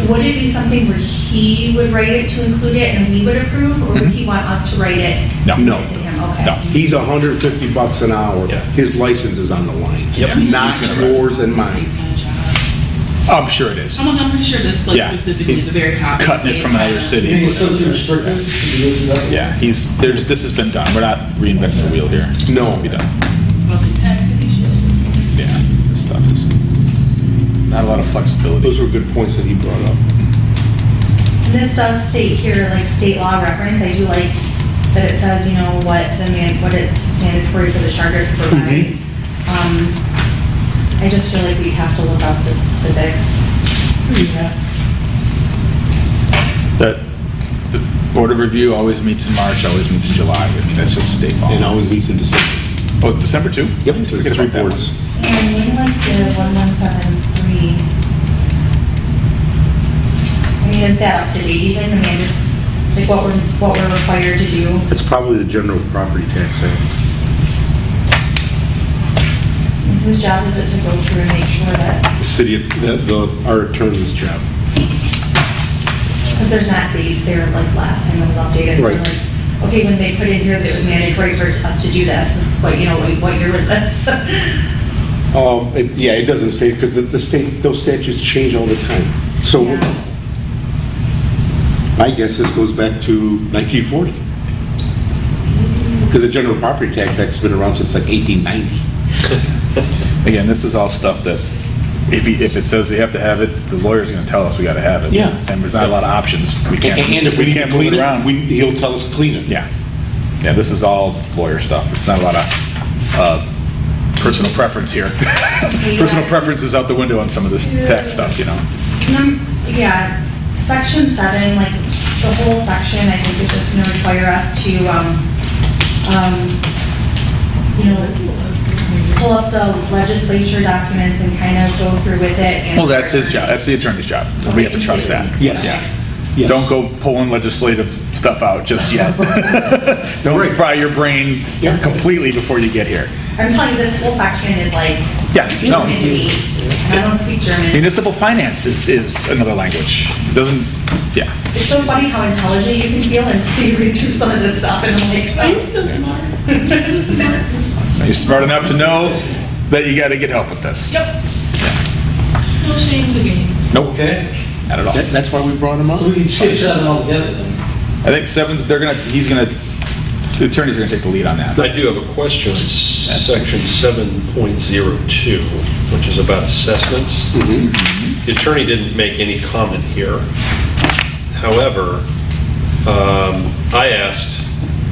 would it be something where he would write it to include it and we would approve, or would he want us to write it? No. and send No. it to him? Okay. No. He's $150 an hour. Yeah. His license is on the line. Yep. Not yours and mine. I'm sure it is. I'm pretty sure this, like, Yeah, specifically he's is the very copy. cutting it from another You city. think it's still too restrictive? Should we use it up? Yeah, this has been done. We're not reinventing the wheel here. This No. will be done. About the taxation. Yeah, this stuff is not a lot of flexibility. Those were good points that he brought up. This does state here, like, state law reference. I do like that it says, what it's mandatory for the charter to provide. I just feel like we'd have to look up the specifics. That, the Board of Review always meets in March, always meets in July. I mean, that's just state law. And always meets in December. Oh, December too? Yep, So so forget three about that one. boards. And when was the 1173? I mean, is that up to date even, the mandate, like what we're required to do? It's probably the General Property Tax Act. And whose job is it to go through and make sure that, The city, our attorney's job. because there's not dates there like last time it was updated. So Right. like, okay, when they put in here that it was mandatory for us to do this, it's what, what year was this? Yeah, it doesn't say, because the state, those statutes change all the time. So Yeah. my guess this goes back to 1940. Because the General Property Tax Act's been around since like 1890. Again, this is all stuff that, if it says we have to have it, the lawyer's gonna tell us we gotta have it. Yeah. And there's not a lot of options. We can't, And if we need to can't move clean it it, around. he'll tell us to clean it. Yeah. Yeah, this is all lawyer stuff. It's not a lot of personal preference here. Personal preference is out the window on some of this tax stuff, you know? Yeah, section 7, like the whole section, I think is just gonna require us to, pull up the legislature documents and kind of go through with it. And Well, that's his job. That's the attorney's job. We have to trust that. Yes. Yeah. Yes. Don't go pulling legislative stuff out just yet. Don't fry your brain completely before you get here. I'm telling you, this whole section is like, Yeah, no. German to me. And I don't speak German. Municipal finance is another language. It doesn't, yeah. It's so funny how intelligent you can feel until you read through some of this stuff and I'm like, Are you still smart? You're still smart. You're smart enough to know that you gotta get help with this. Yep. No shame in the game. Nope, Okay, not at all. That's why we brought him up. so we can skip 7 altogether then. I think 7's, the attorneys are gonna take the lead on that. I do have a question, section 7.02, which is about assessments. The attorney didn't make any comment here. However, I asked,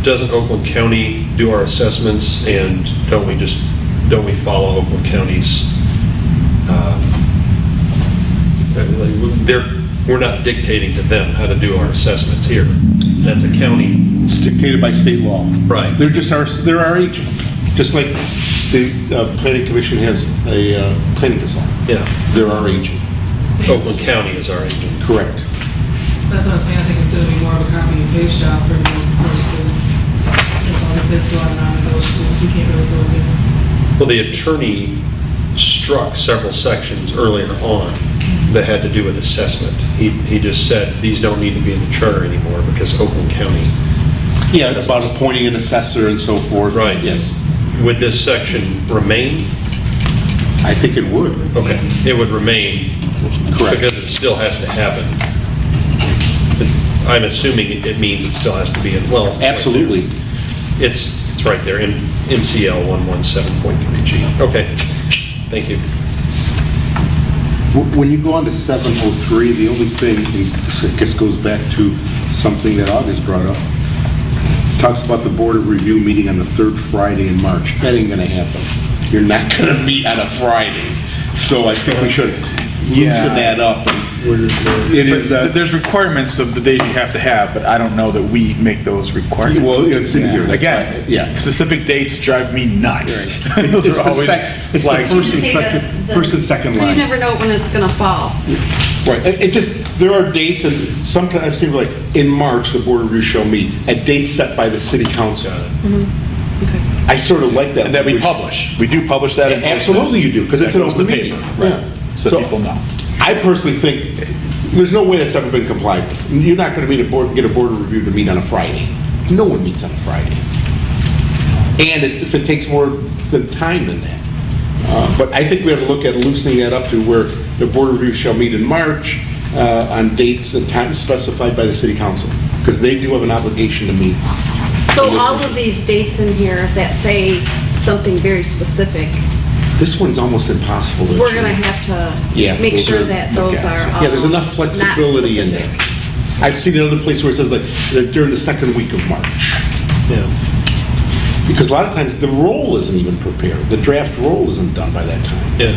doesn't Oakland County do our assessments, and don't we follow Oakland County's, we're not dictating to them how to do our assessments here. That's a county. It's dictated by state law. Right. They're our agent. Just like the planning commission has a planning consultant. Yeah. They're our agent. Oakland County is our agent. Correct. That's what I'm saying, I think it's gonna be more of a copy and paste job for most places. As long as it's a lot of non-negotiables, you can't really go against. Well, the attorney struck several sections earlier on that had to do with assessment. He just said, these don't need to be in the charter anymore because Oakland County. Yeah, it's about appointing an assessor and so forth. Right. Yes. Would this section remain? I think it would. Okay, it would remain. Correct. Because it still has to happen. But I'm assuming it means it still has to be in, well. Absolutely. It's right there in MCL 117.3G. Okay, thank you. When you go on to 703, the only thing, and this goes back to something that August brought up, talks about the Board of Review meeting on the third Friday in March. That ain't gonna happen. You're not gonna meet on a Friday. So I think we should loosen that up. It is, There's requirements of the days you have to have, but I don't know that we make those requirements. well, it's in here. Again, Yeah. specific dates drive me nuts. Right. Those It's are the always it's the flags. first and Say second, the- first and second You line. never know when it's gonna fall. Right, it just, there are dates, and sometimes I've seen like, in March, the Board of Review shall meet at dates set by the city council. I sort of like that. And that we language. publish. We do publish that in person. Absolutely you do, because it's That an goes in open the meeting. paper, right. Yeah. So people know. I personally think, there's no way that's ever been complied with. You're not going to get a Board of Review to meet on a Friday. No one meets on a Friday. And if it takes more than time than that. But I think we have to look at loosening that up to where the Board of Review shall meet in March on dates and times specified by the city council, because they do have an obligation to meet. So all of these dates in here that say something very specific, This one's almost impossible to we're gonna achieve. have Yeah, to make those sure are- that those are all Yeah, there's enough not flexibility in there. specific. I've seen another place where it says like, that during the second week of March. Yeah. Because a lot of times the roll isn't even prepared. The draft roll isn't done by that time. Yeah.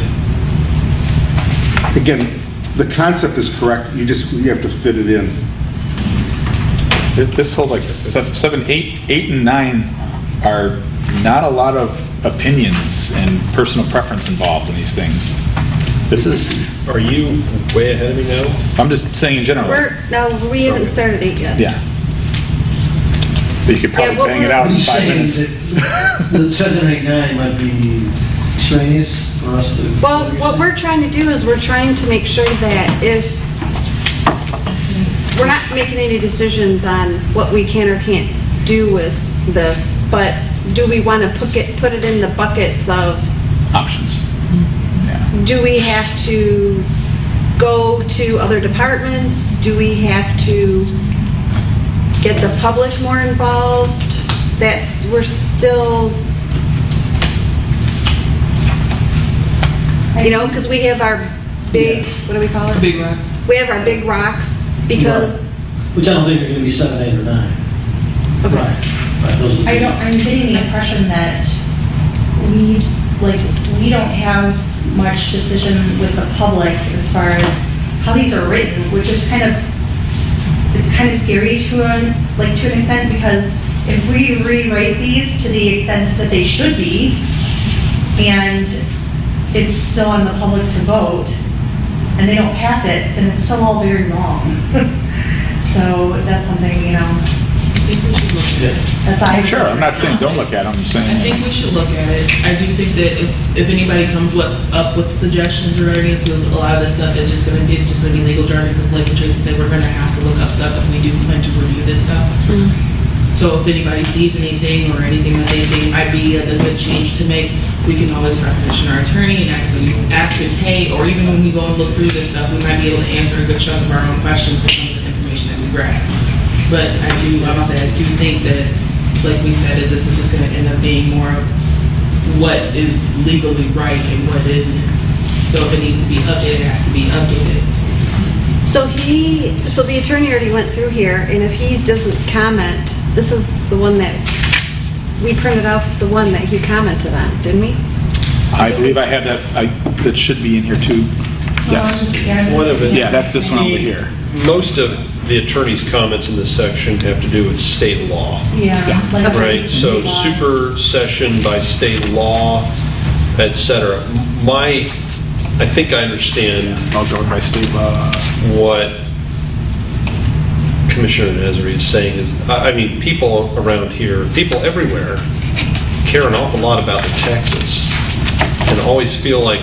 Again, the concept is correct, you have to fit it in. This whole like 7, 8, and 9 are not a lot of opinions and personal preference involved in these things. This is, Are you way ahead of me now? I'm just saying in general. We haven't started 8 yet. Yeah. But you could probably Yeah, what bang it we're- out What are in you 5 saying? minutes. That the 789 might be extraneous for us to... Well, what we're trying to do is we're trying to make sure that if, we're not making any decisions on what we can or can't do with this, but do we want to put it in the buckets of, Options. Yeah. do we have to go to other departments? Do we have to get the public more involved? We're still, because we have our big, what do we call it? Big rocks. We have our big rocks because, Which I don't think are going to be 7, 8, or 9. okay. Right, those would be... I'm getting the impression that we don't have much decision with the public as far as how these are written, which is it's kind of scary to an extent, because if we rewrite these to the extent that they should be, and it's still on the public to vote, and they don't pass it, then it's still all very wrong. So that's something, I think we should look at it. that's Sure, I'm not saying don't look at them, I'm I saying, think we should look at it. I do think that if anybody comes up with suggestions or ideas, because a lot of this stuff is just gonna be legal jargon, because like Tracy said, we're gonna have to look up stuff if we do plan to review this stuff. So if anybody sees anything or anything that they think might be a good change to make, we can always requisition our attorney and ask him, hey, or even when we go and look through this stuff, we might be able to answer a good chunk of our own questions with some of the information that we grab. But I do think that, like we said, that this is just gonna end up being more of what is legally right and what isn't. So if it needs to be updated, it has to be updated. So the attorney already went through here, and if he doesn't comment, this is the one that, we printed out the one that he commented on, didn't we? I believe I have that should be in here too. Yes. One of it. Yeah, that's this one over here. Most of the attorney's comments in this section have to do with state law. Yeah. like- Right, so supersession by state law, et cetera. I think I understand I'll go by state law. what Commissioner Nazari is saying is, I mean, people around here, people everywhere care an awful lot about the taxes and always feel like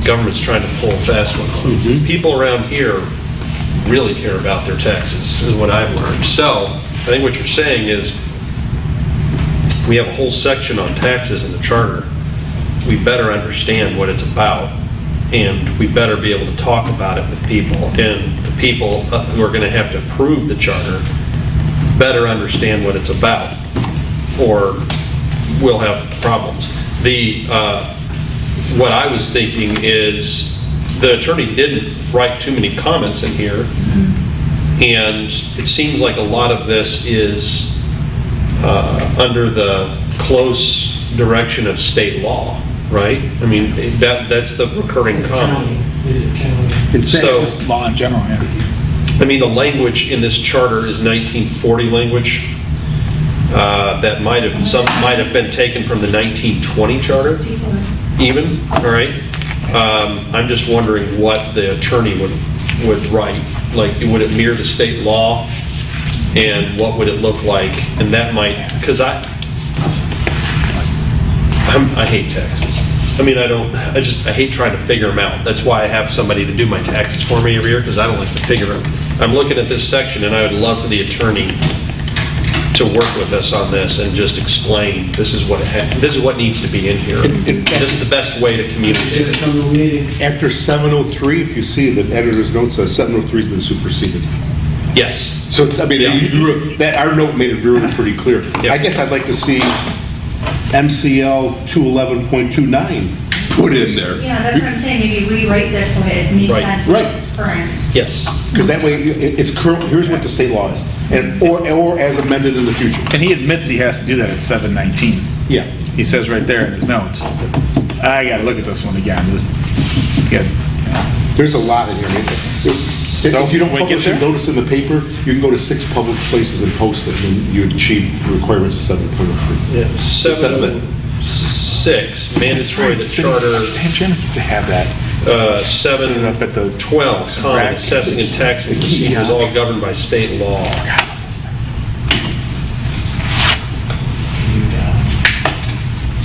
government's trying to pull a fast one on them. People around here really care about their taxes, is what I've learned. So I think what you're saying is we have a whole section on taxes in the charter. We better understand what it's about, and we better be able to talk about it with people. And the people who are going to have to approve the charter better understand what it's about, or we'll have problems. What I was thinking is the attorney didn't write too many comments in here, and it seems like a lot of this is under the close direction of state law, right? I mean, that's the recurring comment. So, Just law in general, yeah. I mean, the language in this charter is 1940 language that might have been taken from the 1920 charter, even, all right? I'm just wondering what the attorney would write. Like, would it mirror the state law? And what would it look like? And that might, because I hate taxes. I mean, I hate trying to figure them out. That's why I have somebody to do my taxes for me every year, because I don't like to figure them. I'm looking at this section, and I would love for the attorney to work with us on this and just explain, this is what needs to be in here. This is the best way to communicate. After 703, if you see the editor's note says 703 has been superseded. Yes. So, it's, I mean, our note made it really pretty clear. Yeah. I guess I'd like to see MCL 211.29 put in there. Yeah, that's what I'm saying, maybe rewrite this so it makes Right. sense Right. with current. Yes. Because that way, it's current, here's what the state law is, and, or as amended in the future. And he admits he has to do that at 7:19. Yeah. He says right there in his notes. I gotta look at this one again. This, good. There's a lot in here. So, If you don't when we get publish a there? notice in the paper, you can go to 6 public places and post it, and you achieve the requirements of 7.03. 7.6, mandatory the charter, Jim used to have that. Set it up at the 7.12, common rack. assessing and taxing procedures all governed by state law. Forgot about those things.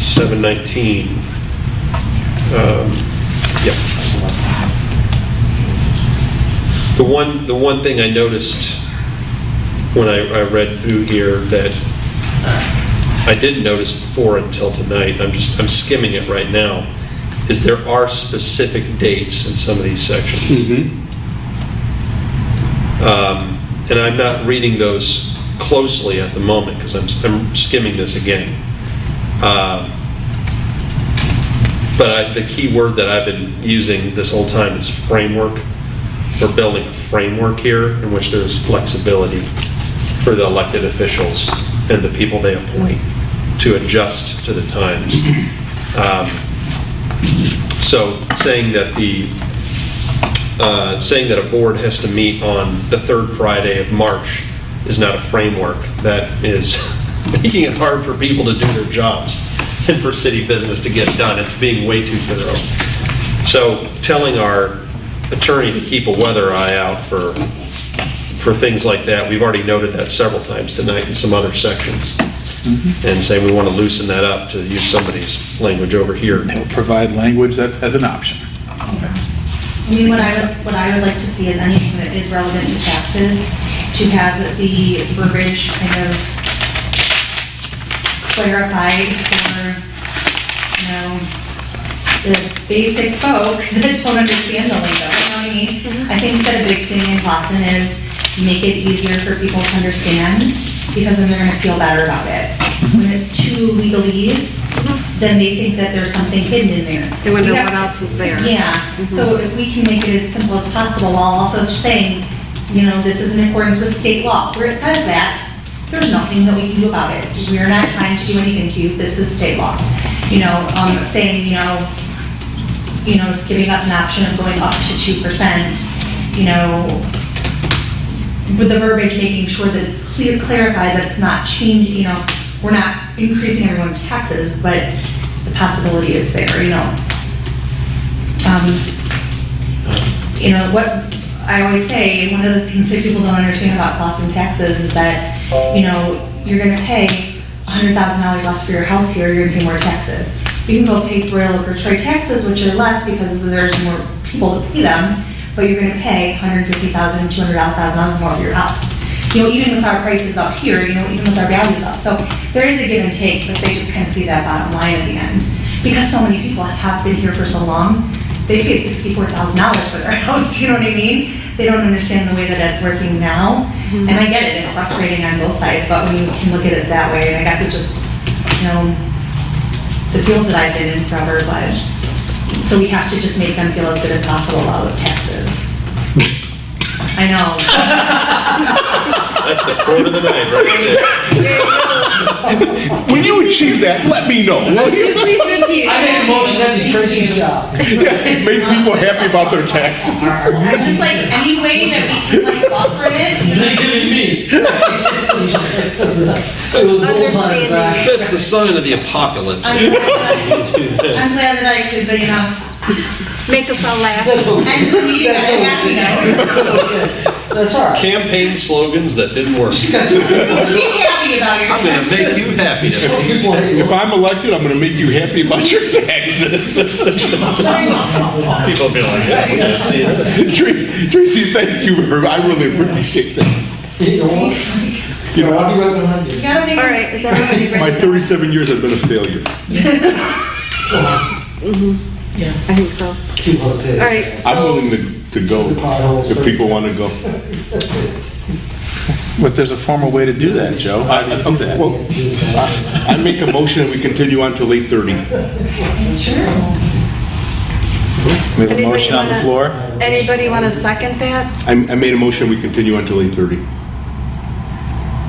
719. Yep. The one thing I noticed when I read through here that I didn't notice before until tonight, I'm skimming it right now, is there are specific dates in some of these sections. And I'm not reading those closely at the moment because I'm skimming this again. But the key word that I've been using this whole time is framework. We're building a framework here in which there's flexibility for the elected officials and the people they appoint to adjust to the times. So saying that a board has to meet on the third Friday of March is not a framework. That is making it hard for people to do their jobs and for city business to get done. It's being way too thorough. So telling our attorney to keep a weather eye out for things like that, we've already noted that several times tonight in some other sections. And say we want to loosen that up, to use somebody's language over here. They'll provide language as an option. I mean, what I would like to see is anything that is relevant to taxes, to have the verbiage kind of clarified for, the basic folk that don't understand the lingo, you know what I mean? I think that a big thing in Clausen is make it easier for people to understand, because then they're gonna feel better about it. When it's too legalese, then they think that there's something hidden in there. They wonder We have what to- else is there. Yeah, so if we can make it as simple as possible while also saying, this is in accordance with state law, where it says that, there's nothing that we can do about it. We're not trying to do anything to you, this is state law. Saying, it's giving us an option of going up to 2%, with the verbiage making sure that it's clarified that it's not changing, we're not increasing everyone's taxes, but the possibility is there, What I always say, one of the things that people don't understand about costs and taxes is that, you're gonna pay $100,000 less for your house here, you're gonna pay more taxes. You can go pay Royal Oak or Troy taxes, which are less because there's more people to pay them, but you're gonna pay $150,000, $200,000 more for your house. Even with our prices up here, even with our values up. So there is a give and take, but they just kind of see that bottom line at the end. Because so many people have been here for so long, they paid $64,000 for their house, you know what I mean? They don't understand the way that it's working now. And I get it, it's frustrating on both sides, but when you can look at it that way, and I guess it's just, the field that I've been in forever, but, so we have to just make them feel as good as possible about taxes. I know. That's the quote of the night right there. When you achieve that, let me know, will you? Please repeat. I make a motion that be Tracy's job. Make people happy about their taxes. Just like any way that we can offer it. You're giving me. It was bullseye in the back. That's the sign of the apocalypse. I'm glad that I could, but Make us all laugh. That's okay. end the meeting on a happy note. That's okay. That's all right. Campaign slogans that didn't work. Be happy about your I'm gonna make you happy. People hate If I'm elected, I'm gonna make you happy about your taxes. People be like, yeah, we're gonna see it. Tracy, thank you, I really appreciate that. You know what? You know I'll be what? right behind you. You gotta make. All right, is everybody ready? My 37 years have been a failure. I think so. Keep on paying. All right, I'm so, willing to go if people want to go. But there's a formal way to do that, Joe. How do you do that? Well, I make a motion and we continue on till 8:30. Sure. We have a motion on the floor. Anybody want to second that? I made a motion, we continue until 8:30.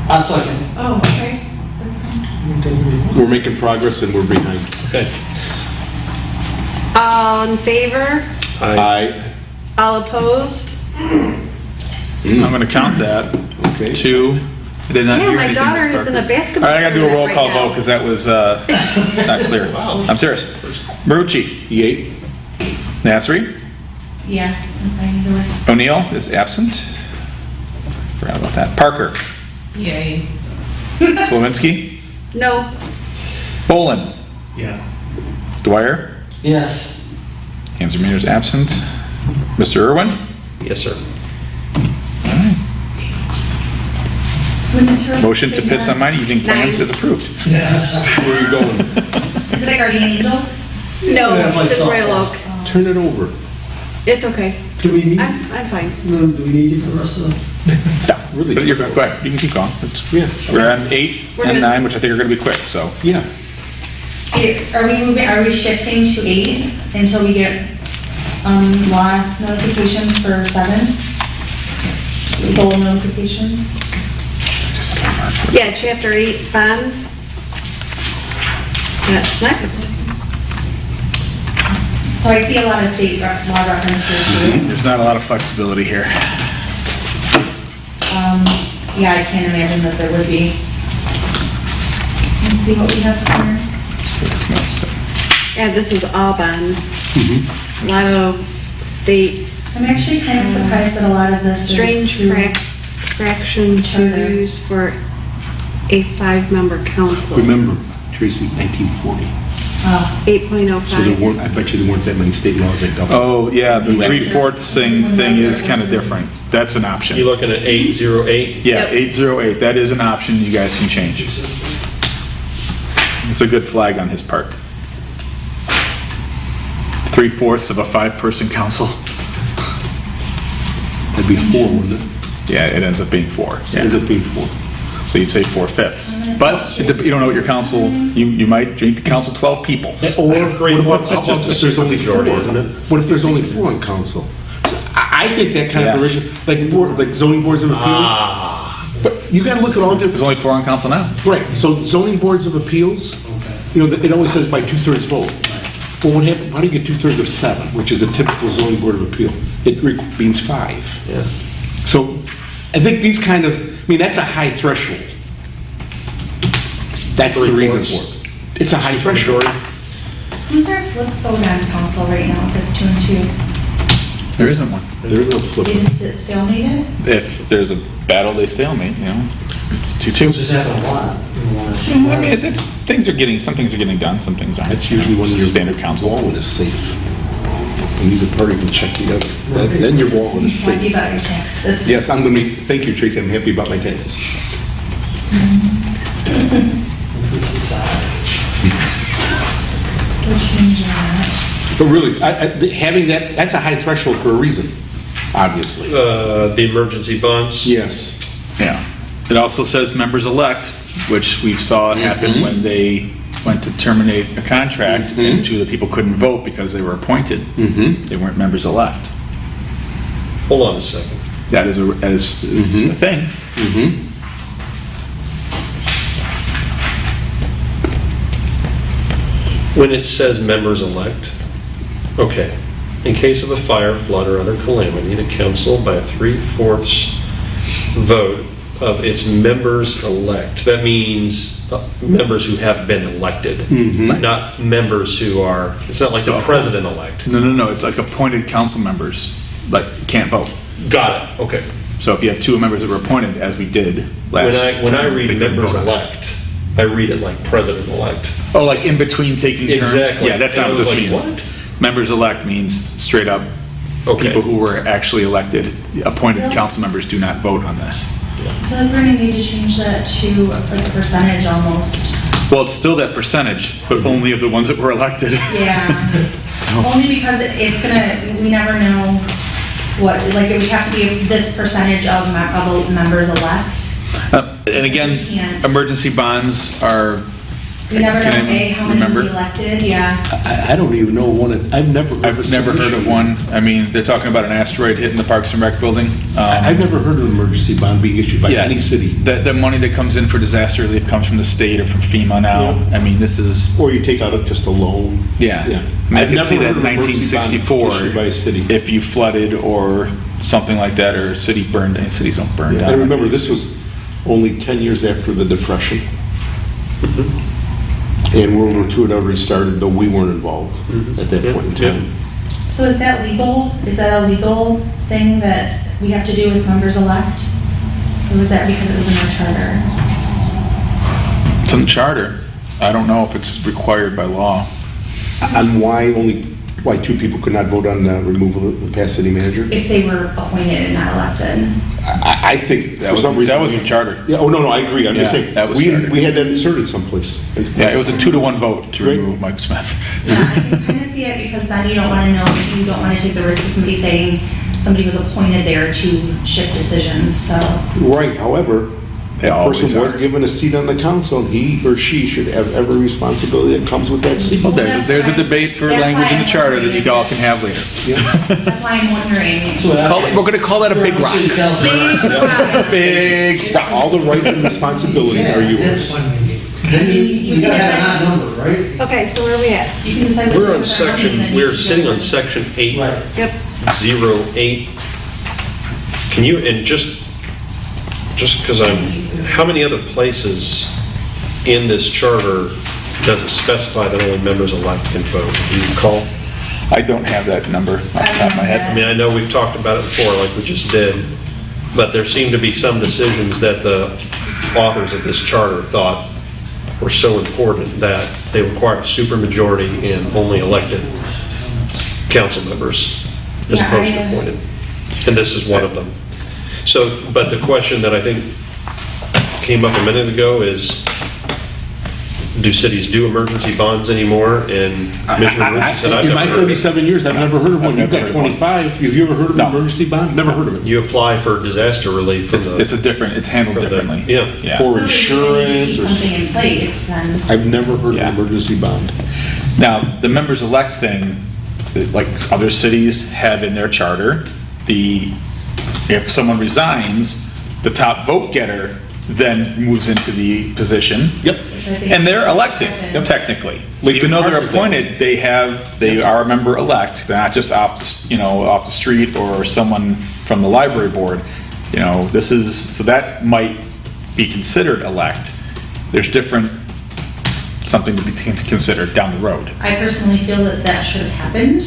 I'll second. Oh, okay. That's fine. We're making progress and we're behind. Okay. All in favor? Aye. All opposed? I'm going to count that. Okay. 2. I did not Yeah, hear my anything, daughter Ms. is in a Parker. basketball All right, I got to do a roll tournament call right now. vote because that was not clear. I'm serious. Marucci. Yay. Nasri. Yeah, I'm fine either way. O'Neill is absent. Forgot about that. Parker. Yay. Slawinski. No. Bolin. Yes. Dwyer. Yes. Hanser is absent. Mr. Irwin. Yes, sir. When is her- Motion to piss on my evening plans 9. is approved. Where are you going? Is it like Guardian Angels? No, Yeah, my it's in Royal softball. Oak. Turn it over. It's okay. Do we need, I'm fine. do we need you for the rest of the? Yeah, really. But you're, go ahead. You can keep going. Yeah. We're on 8 We're and good. 9, which I think are going to be quick, so. Yeah. Are we shifting to 8 until we get, law notifications for 7? Goal notifications? Yeah, chapter 8 bonds. That's next. So I see a lot of state law reference here too. There's not a lot of flexibility here. Yeah, I can't imagine that there would be. Let me see what we have here. Yeah, this is all bonds. A lot of state I'm actually kind of surprised that a lot of this is. strange through- fraction Charter. to use for a 5-member council. Remember, Tracy, 1940. Oh, 8.05. So there weren't, I bet you there weren't that many state laws that govern. Oh, yeah, the 3/4 thing is kind of different. That's an option. You looking at 808? Yeah, Yep. 808, that is an option you guys can change. It's a good flag on his part. 3/4 of a 5-person council. That'd be 4, wouldn't it? Yeah, it ends up being 4. It ended Yeah. up being 4. So you'd say 4/5. But you don't know what your council, you might drink the council 12 people. Or what about, 3/4 is how about just if there's a only 4? majority, isn't it? What if there's only 4 on council? So I think that kind Yeah. of provision, like zoning boards of appeals. But you gotta look at all There's different, only 4 on council now. right, so zoning boards of appeals, you know, it always says by 2/3 vote. Well, what happened, how do you get 2/3 of 7, which is a typical zoning board of appeal? It means 5. Yeah. So I think these kind of, I mean, that's a high threshold. That's the reason for it. It's a high threshold. who's our flip vote on council right now if it's 2 and 2? There isn't one. There's no flip. Is it still needed? If there's a battle, they stalemate, you know, it's 2-2. Which has happened a lot in the last. I mean, it's, some things are getting done, some things aren't. That's usually when your Standard council. wallet is safe. And neither party can check the other. Then your wallet is Happy safe. about your taxes. Yes, I'm gonna be, thank you, Tracy, I'm happy about my taxes. Increase the size. So change that. But really, having that, that's a high threshold for a reason, obviously. The emergency bonds? Yes. Yeah. It also says members-elect, which we saw happen when they went to terminate a contract, and 2 of the people couldn't vote because they were appointed. They weren't members-elect. Hold on a second. That is a thing. When it says members-elect, okay, in case of a fire, flood, or other calamity, the council by a 3/4 vote of its members-elect. That means members who have been elected, not members who are, it's not like the So- president-elect. No, it's like appointed council members, but can't vote. Got it, okay. So if you have 2 members that were appointed, as we did last When I term, read they couldn't vote on it. members-elect, I read it like president-elect. Oh, like in between taking turns? Exactly. Yeah, that's And not I what was this like, means. what? Members-elect means straight up, Okay. people who were actually elected, appointed council members do not vote on this. Then we're gonna need to change that to like a percentage almost. Well, it's still that percentage, but only of the ones that were elected. Yeah. So, Only because it's gonna, we never know what, like, it would have to be this percentage of members elect. and again, Can't. emergency bonds are We never Can know, anyone A, how many remember? we elected, yeah. I don't even know one, I've never. I've never heard of one. I mean, they're talking about an asteroid hitting the Parks and Rec building. I've never heard of an emergency bond being issued by Yeah, any city. The money that comes in for disaster relief comes from the state or from FEMA now. Yeah. I mean, this is, Or you take out just a loan. yeah. Yeah. I mean, I I've could never see that heard in of emergency bond 1964, issued by a city. if you flooded or something like that, or a city burned, and cities don't burn down. I remember this was only 10 years after the Depression. And World War II had already started, though we weren't involved at that point in time. So is that legal? Is that a legal thing that we have to do with members-elect? Or was that because it was in our charter? It's in the charter. I don't know if it's required by law. On why two people could not vote on the removal of the past city manager? If they were appointed and not elected? I think That for was, some reason. that was in charter. Yeah, no, I agree. I'm just Yeah, saying, that was we charter. had that inserted someplace. Yeah, it was a 2-to-1 vote to Right. remove Mike Smith. Yeah, I can kind of see it because then you don't want to know, you don't want to take the risk of somebody saying somebody was appointed there to shift decisions, so. Right, however, They that always person was are. given a seat on the council, and he or she should have every responsibility that comes with that seat. Well, there's a debate for That's language why in the I'm charter that you wondering. all can have later. That's why I'm wondering. So We're going to call that a big rock. City council. Big rock. All the rights and responsibilities are That's yours. one we need. Then you gotta have an odd number, right? Okay, so where are we at? You can decide which We're on ones are running, then you we're should sitting go on with- section Right. 808. Can you, and just because how many other places in this charter does it specify that only members-elect can vote? Do you recall? I don't have that number off the top of my head. I mean, I know we've talked about it before, like we just did, but there seem to be some decisions that the authors of this charter thought were so important that they required a supermajority and only elected council members as Yeah, opposed to I, appointed. And this is one of them. So, but the question that I think came up a minute ago is, do cities do emergency bonds anymore? And Commissioner Ritchie said, I've In my never heard of it. 37 years, I've never heard of one. You've never got heard of one. 25. Have you ever heard of an No. emergency bond? Never heard of it. You apply for disaster relief from It's the... a different, it's handled from the- differently. yeah. Or So if you insurance keep or... something in place, then. I've never heard of Yeah. an emergency bond. Now, the members-elect thing, like other cities have in their charter, if someone resigns, the top vote getter then moves into the position. Yep. And they're elected, Yep. technically. Lincoln Even though they're Park is that appointed, they are a member-elect. They're not just off the street or someone from the library board. So that might be considered elect. There's something to be considered down the road. I personally feel that that should have happened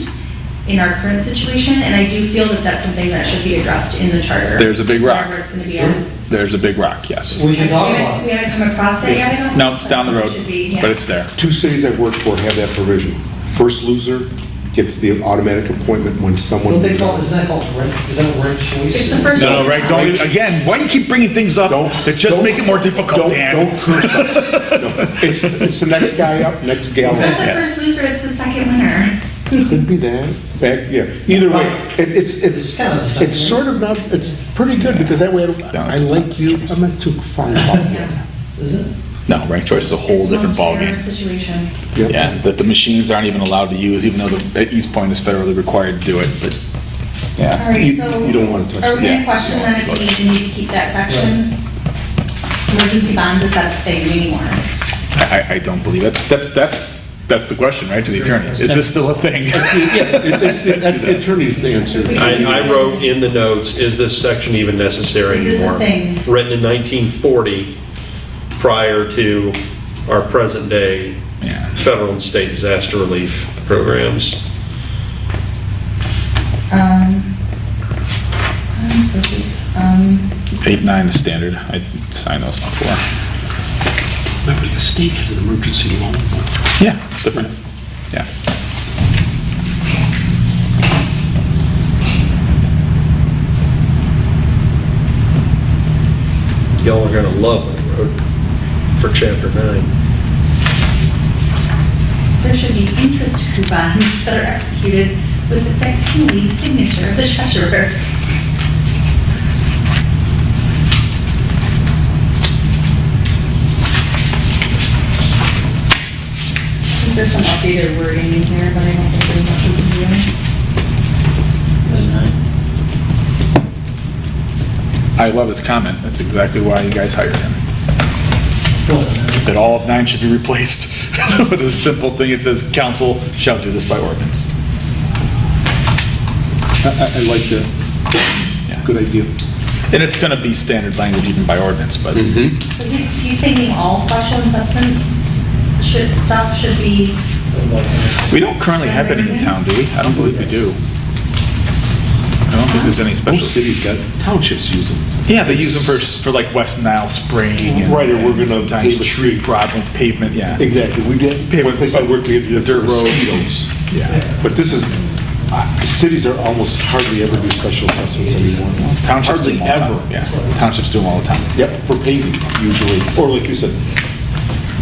in our current situation, and I do feel that that's something that should be addressed in the charter. There's a big rock. Wherever it's going to be Sure. at. There's a big rock, yes. We can talk about We it. haven't come across that yet, I don't. No, it's down the road, It should be, yeah. but it's there. 2 cities I've worked for have that provision. First loser gets the automatic appointment when someone... What they call, isn't that called rent, is that rent choice? It's the first. No, right, don't, again, why do you keep bringing things up that just make it more difficult, Dan? Don't curse us. No, it's the next guy up, next gal It's not the up. first loser, it's the second winner. Could be that. Yeah. Either way, it's kind of the same, it's sort of not, it's pretty good because that way I it's like you, I'm not too fine about that. Yeah. Is it? No, ranked choice is a whole It's the different most fair ballgame. Situation. Yep. Yeah, that the machines aren't even allowed to use, even though the East Point is federally required to do it, but, All yeah. right, You- so. you don't want to touch Are we going it. to question then if we need to keep that section? Emergency bonds, is that a thing anymore? I don't believe, that's the question, right, to the attorney. Is this still a thing? That's the attorney's answer. I wrote in the notes, is this section even necessary Is this a anymore? thing? Written in 1940, prior to our present day Yeah. federal and state disaster relief programs. This is, 8-9 is standard. I signed those before. Remember, the state has an emergency loan. Yeah, it's different. Yeah. Y'all are gonna love what I wrote for chapter 9. there should be interest coupons that are executed with the facsimile signature of the treasurer. think there's some updated wording in here, but I don't think there's much we can do. I love his comment. That's exactly why you guys hired him. That all of 9 should be replaced with a simple thing. It says, council shall do this by ordinance. I like that. Yeah. Good idea. And it's going to be standard language even by ordinance, but So he's thinking all special assessments stuff should be, we don't currently have any in town, do we? I don't believe we do. I don't think there's any special. Most cities got, townships use them. Yeah, they use them for like West Nile spraying and Right, or we're gonna sometimes pave a tree street. problem, pavement, yeah. Exactly, we did, one place I worked, we had to do The dirt road. mosquitoes. Yeah. But this is, cities are almost hardly ever do special assessments anymore. Townships do Hardly them all the ever. time. Yeah, townships do them all the time. Yep, for paving usually, or like you said,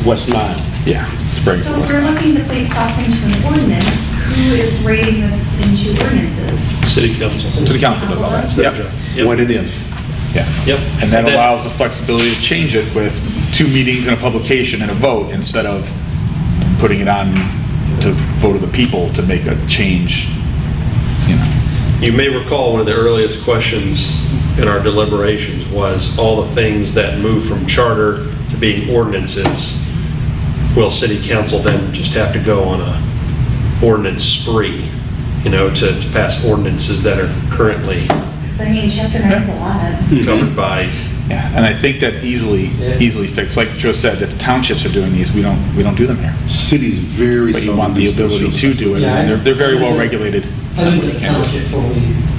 West Nile. Yeah, spraying so for if West we're Nile. looking to place stuff into an ordinance, who is rating this into ordinances? City council. So the council does all that. Yep. Yep. When and if. Yeah. Yep. And that And then- allows the flexibility to change it with 2 meetings and a publication and a vote instead of putting it on to vote of the people to make a change, you know. You may recall one of the earliest questions in our deliberations was all the things that move from charter to being ordinances. Will city council then just have to go on a ordinance spree, to pass ordinances that are currently Because I mean, chapter 9's a lot. covered by, Yeah, and I think that easily fixed. Like Joe said, that townships are doing these. We don't do them here. Cities very But you seldom want the do special ability to do it, Yeah, and they're very well regulated. I lived in the township before we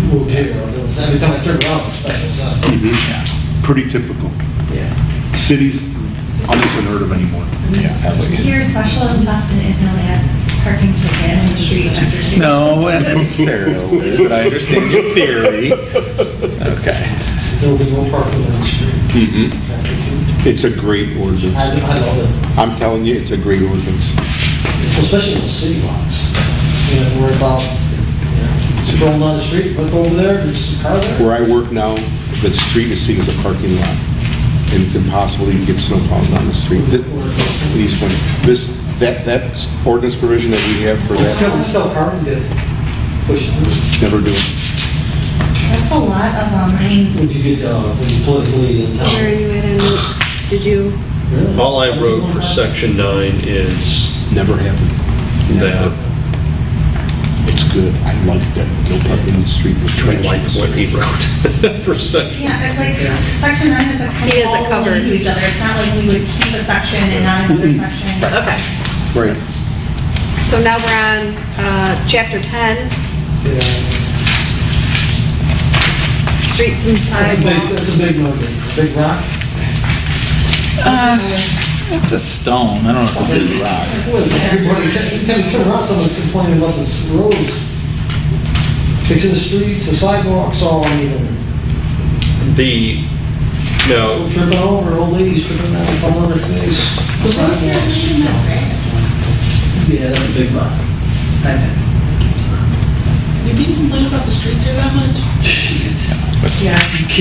moved here, there was, every time I turned around, for special assessment. Yeah, Pretty typical. Yeah. Cities, almost unheard of anymore. yeah. that way. Here, special investment is known as parking ticket on the street after street. No, not necessarily, but I understand your theory. Okay. There will be no parking on the street. It's a great ordinance. I love it, I'm telling you, it's a great ordinance. especially in the city lots. You don't worry about, strolling down the street, look over there, there's a car there. Where I work now, the street is seen as a parking lot. And it's impossible to even get snowplows on the street. This, in East Point, that ordinance provision that we have for It's that, still parking to push through. never do it. That's a lot of, Would you get, would you politically in Where are town? you at in notes? Did you? Really? all I wrote for section 9 is Never happened. that It's good. I like that. No parking in the street with I trash. like what he wrote for section. yeah, it's like, section 9 is like kind He of has it all covered. linked to each other. It's not like we would keep a section and not another section. Okay. Right. So now we're on chapter 10, Yeah. streets and sidewalks. That's a big number. Big rock? It's a stone. I don't know if it's a big rock. Well, everybody, every time you turn around, someone's complaining about the roads. Fixing the streets, the sidewalks, all uneven. No, Tripping over, old ladies tripping down, falling on their face. Sidewalks. Yeah, that's a big rock. Do people complain about the streets here that much?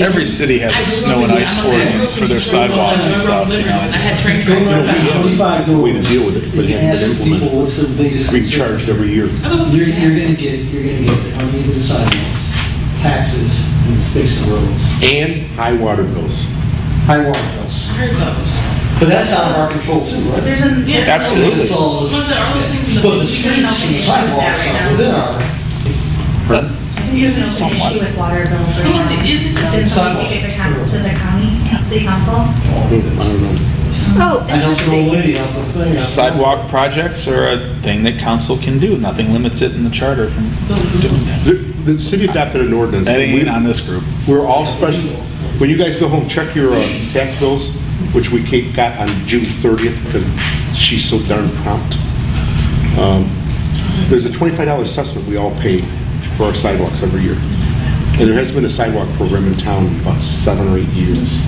Every city has a snow and ice ordinance for their sidewalks and stuff, I you know. had train Going tracks. up to 25 doors. Way to deal with it, but it You can hasn't ask been people, implemented. what's their biggest Being concern? charged every year. You're gonna get uneven sidewalks, taxes, and fix the roads. And high water bills. High water bills. I heard those. But that's out of our control too, right? There's a. Yeah. Absolutely. It's all Was this- there all those things in the? But the streets and the sidewalks are within our, I think there's an open Somewhat. issue with water bills right Oh, now. is it- is it though? Did somebody take it to the county, city council? I don't know. Oh, I helped an old interesting. lady off the thing. Sidewalk projects are a thing that council can do. Nothing limits it in the charter from doing that. The city adopted an ordinance. That ain't on this group. We're all special. When you guys go home, check your tax bills, which we got on June 30th because she's so darn prompt. There's a $25 assessment we all pay for our sidewalks every year. And there hasn't been a sidewalk program in town in about 7 or 8 years.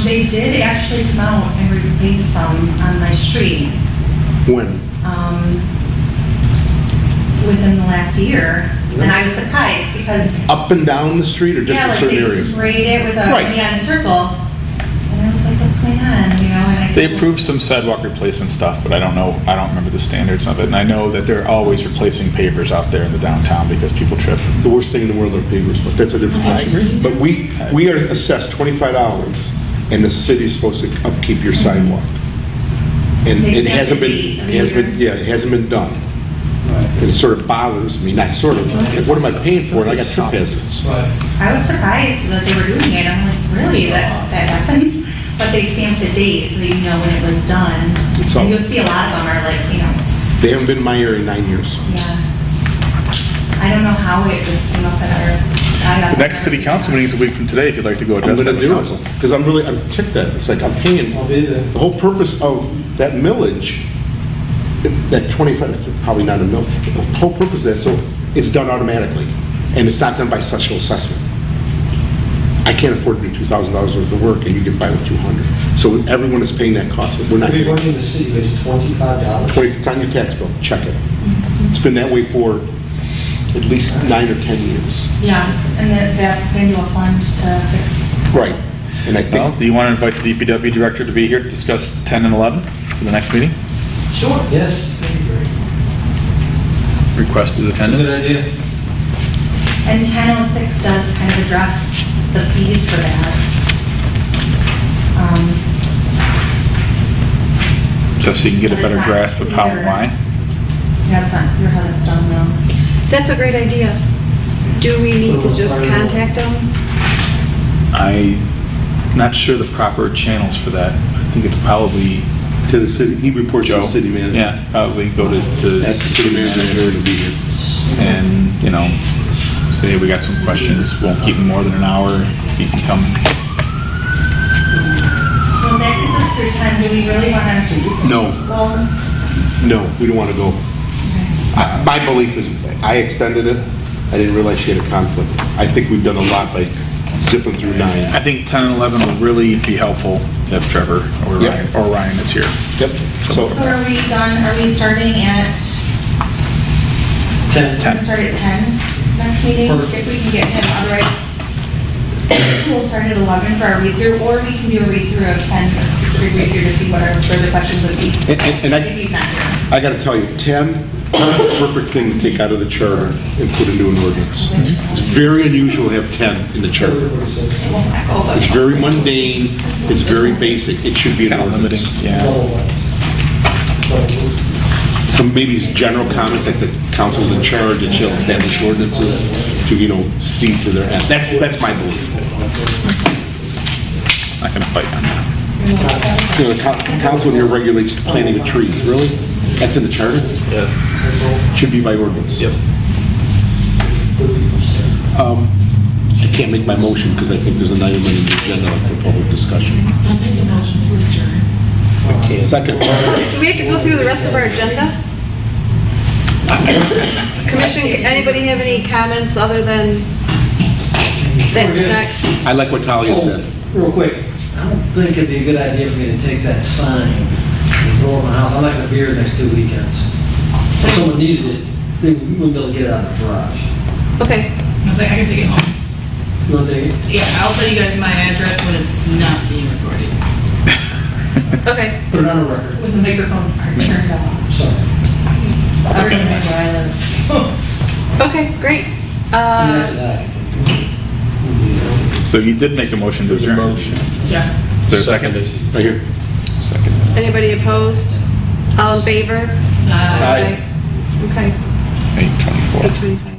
They did actually come out and replace some on my street, When? within the last year. And I was surprised because, Up and down the street or just yeah, in like certain they areas? sprayed it with a Right. neon circle. And I was like, what's going on, you know, and I said. They approved some sidewalk replacement stuff, but I don't remember the standards of it. And I know that they're always replacing pavers out there in the downtown because people trip. The worst thing in the world are pavers, but that's a different I issue. agree. But we are assessed $25, and the city's supposed to upkeep your sidewalk. And They it set hasn't the been, date of it the hasn't year. been, yeah, it hasn't been done. And it sort of bothers me, not sort of, what am I paying for? And I got trip hazards. I was surprised that they were doing it. I'm like, really, that happens? But they stamped the date so that you know when it was done. So- And you'll see a lot of them are like, you know, They haven't been in my area in 9 years. yeah. I don't know how it just came up at our. The next city council meeting is a week from today if you'd like to go I'm address that gonna with do council. it, because I'm ticked at it. It's like I'm paying, I'll be there. the whole purpose of that millage, that 25, it's probably not a mill, the whole purpose of that, so it's done automatically, and it's not done by special assessment. I can't afford to do $2,000 worth of work, and you get by with 200. So everyone is paying that cost, but we're not getting Everybody in the city pays $25. 20, it's on your tax bill, check it. It's been that way for at least 9 or 10 years. Yeah, and that's put into a fund to fix. Right, and I Well, think, do you want to invite the DPW director to be here to discuss 10 and 11 for the next meeting? Sure. Yes, that'd be great. Request his That's a attendance? good idea. And 1006 does kind of address the fees for that. Just so you can get a better grasp of how and why? That's not clear how that's done though. That's a great idea. Do we need to just contact them? I'm not sure the proper channels for that. I think it's probably to the city, he reports to Joe. the city manager. Yeah, probably go to Ask the city manager to be here. and, you know, say, hey, we got some questions, won't keep him more than an hour, he can come. So that gives us through time. Do we really want to? No. Well, No, we don't want to go. My belief is, I extended it, I didn't realize she had a conflict. I think we've done a lot by zipping through 9. I think 10 and 11 will really be helpful if Trevor or Yep. Ryan is here. Yep, so, so are we done? Are we starting at? 10. We're gonna start at 10 next meeting, Perfect. if we can get him, otherwise we'll start at 11 for our read-through, or we can do a read-through of 10, a specific read-through to see what our further questions would be. and If he's not here. I got to tell you, 10, perfect thing to take out of the charter and put into an ordinance. It's very unusual to have 10 in the charter. Everybody said. It won't echo, but. It's very mundane, it's very basic, it should be an Kind of limiting, ordinance. yeah. Some maybe general comments, like the council's in charge, and shall establish ordinances to, see to their end. That's my belief. Not going to fight on that. The council here regulates the planting of trees, really? That's in the charter? Yeah. Should be by ordinance. Yep. I can't make my motion because I think there's an item on the agenda for public discussion. Second. Do we have to go through the rest of our agenda? Commission, anybody have any comments other than that's next? I like what Talia said. Real quick, I don't think it'd be a good idea for me to take that sign and throw it in my house. I'm not gonna be here next 2 weekends. If someone needed it, they wouldn't be able to get it out of the garage. Okay, I was like, I can take it home. You wanna take it? Yeah, I'll tell you guys my address when it's not being recorded. okay. Put it on a record. When the microphones are turned off. Sorry. I don't know where I live, so. Okay, great. And after that, I can So you did make a motion to adjourn. Is Yeah. there a second? Right here. Second. Anybody opposed? All in favor? Uh, Okay. 8:24. 8:25.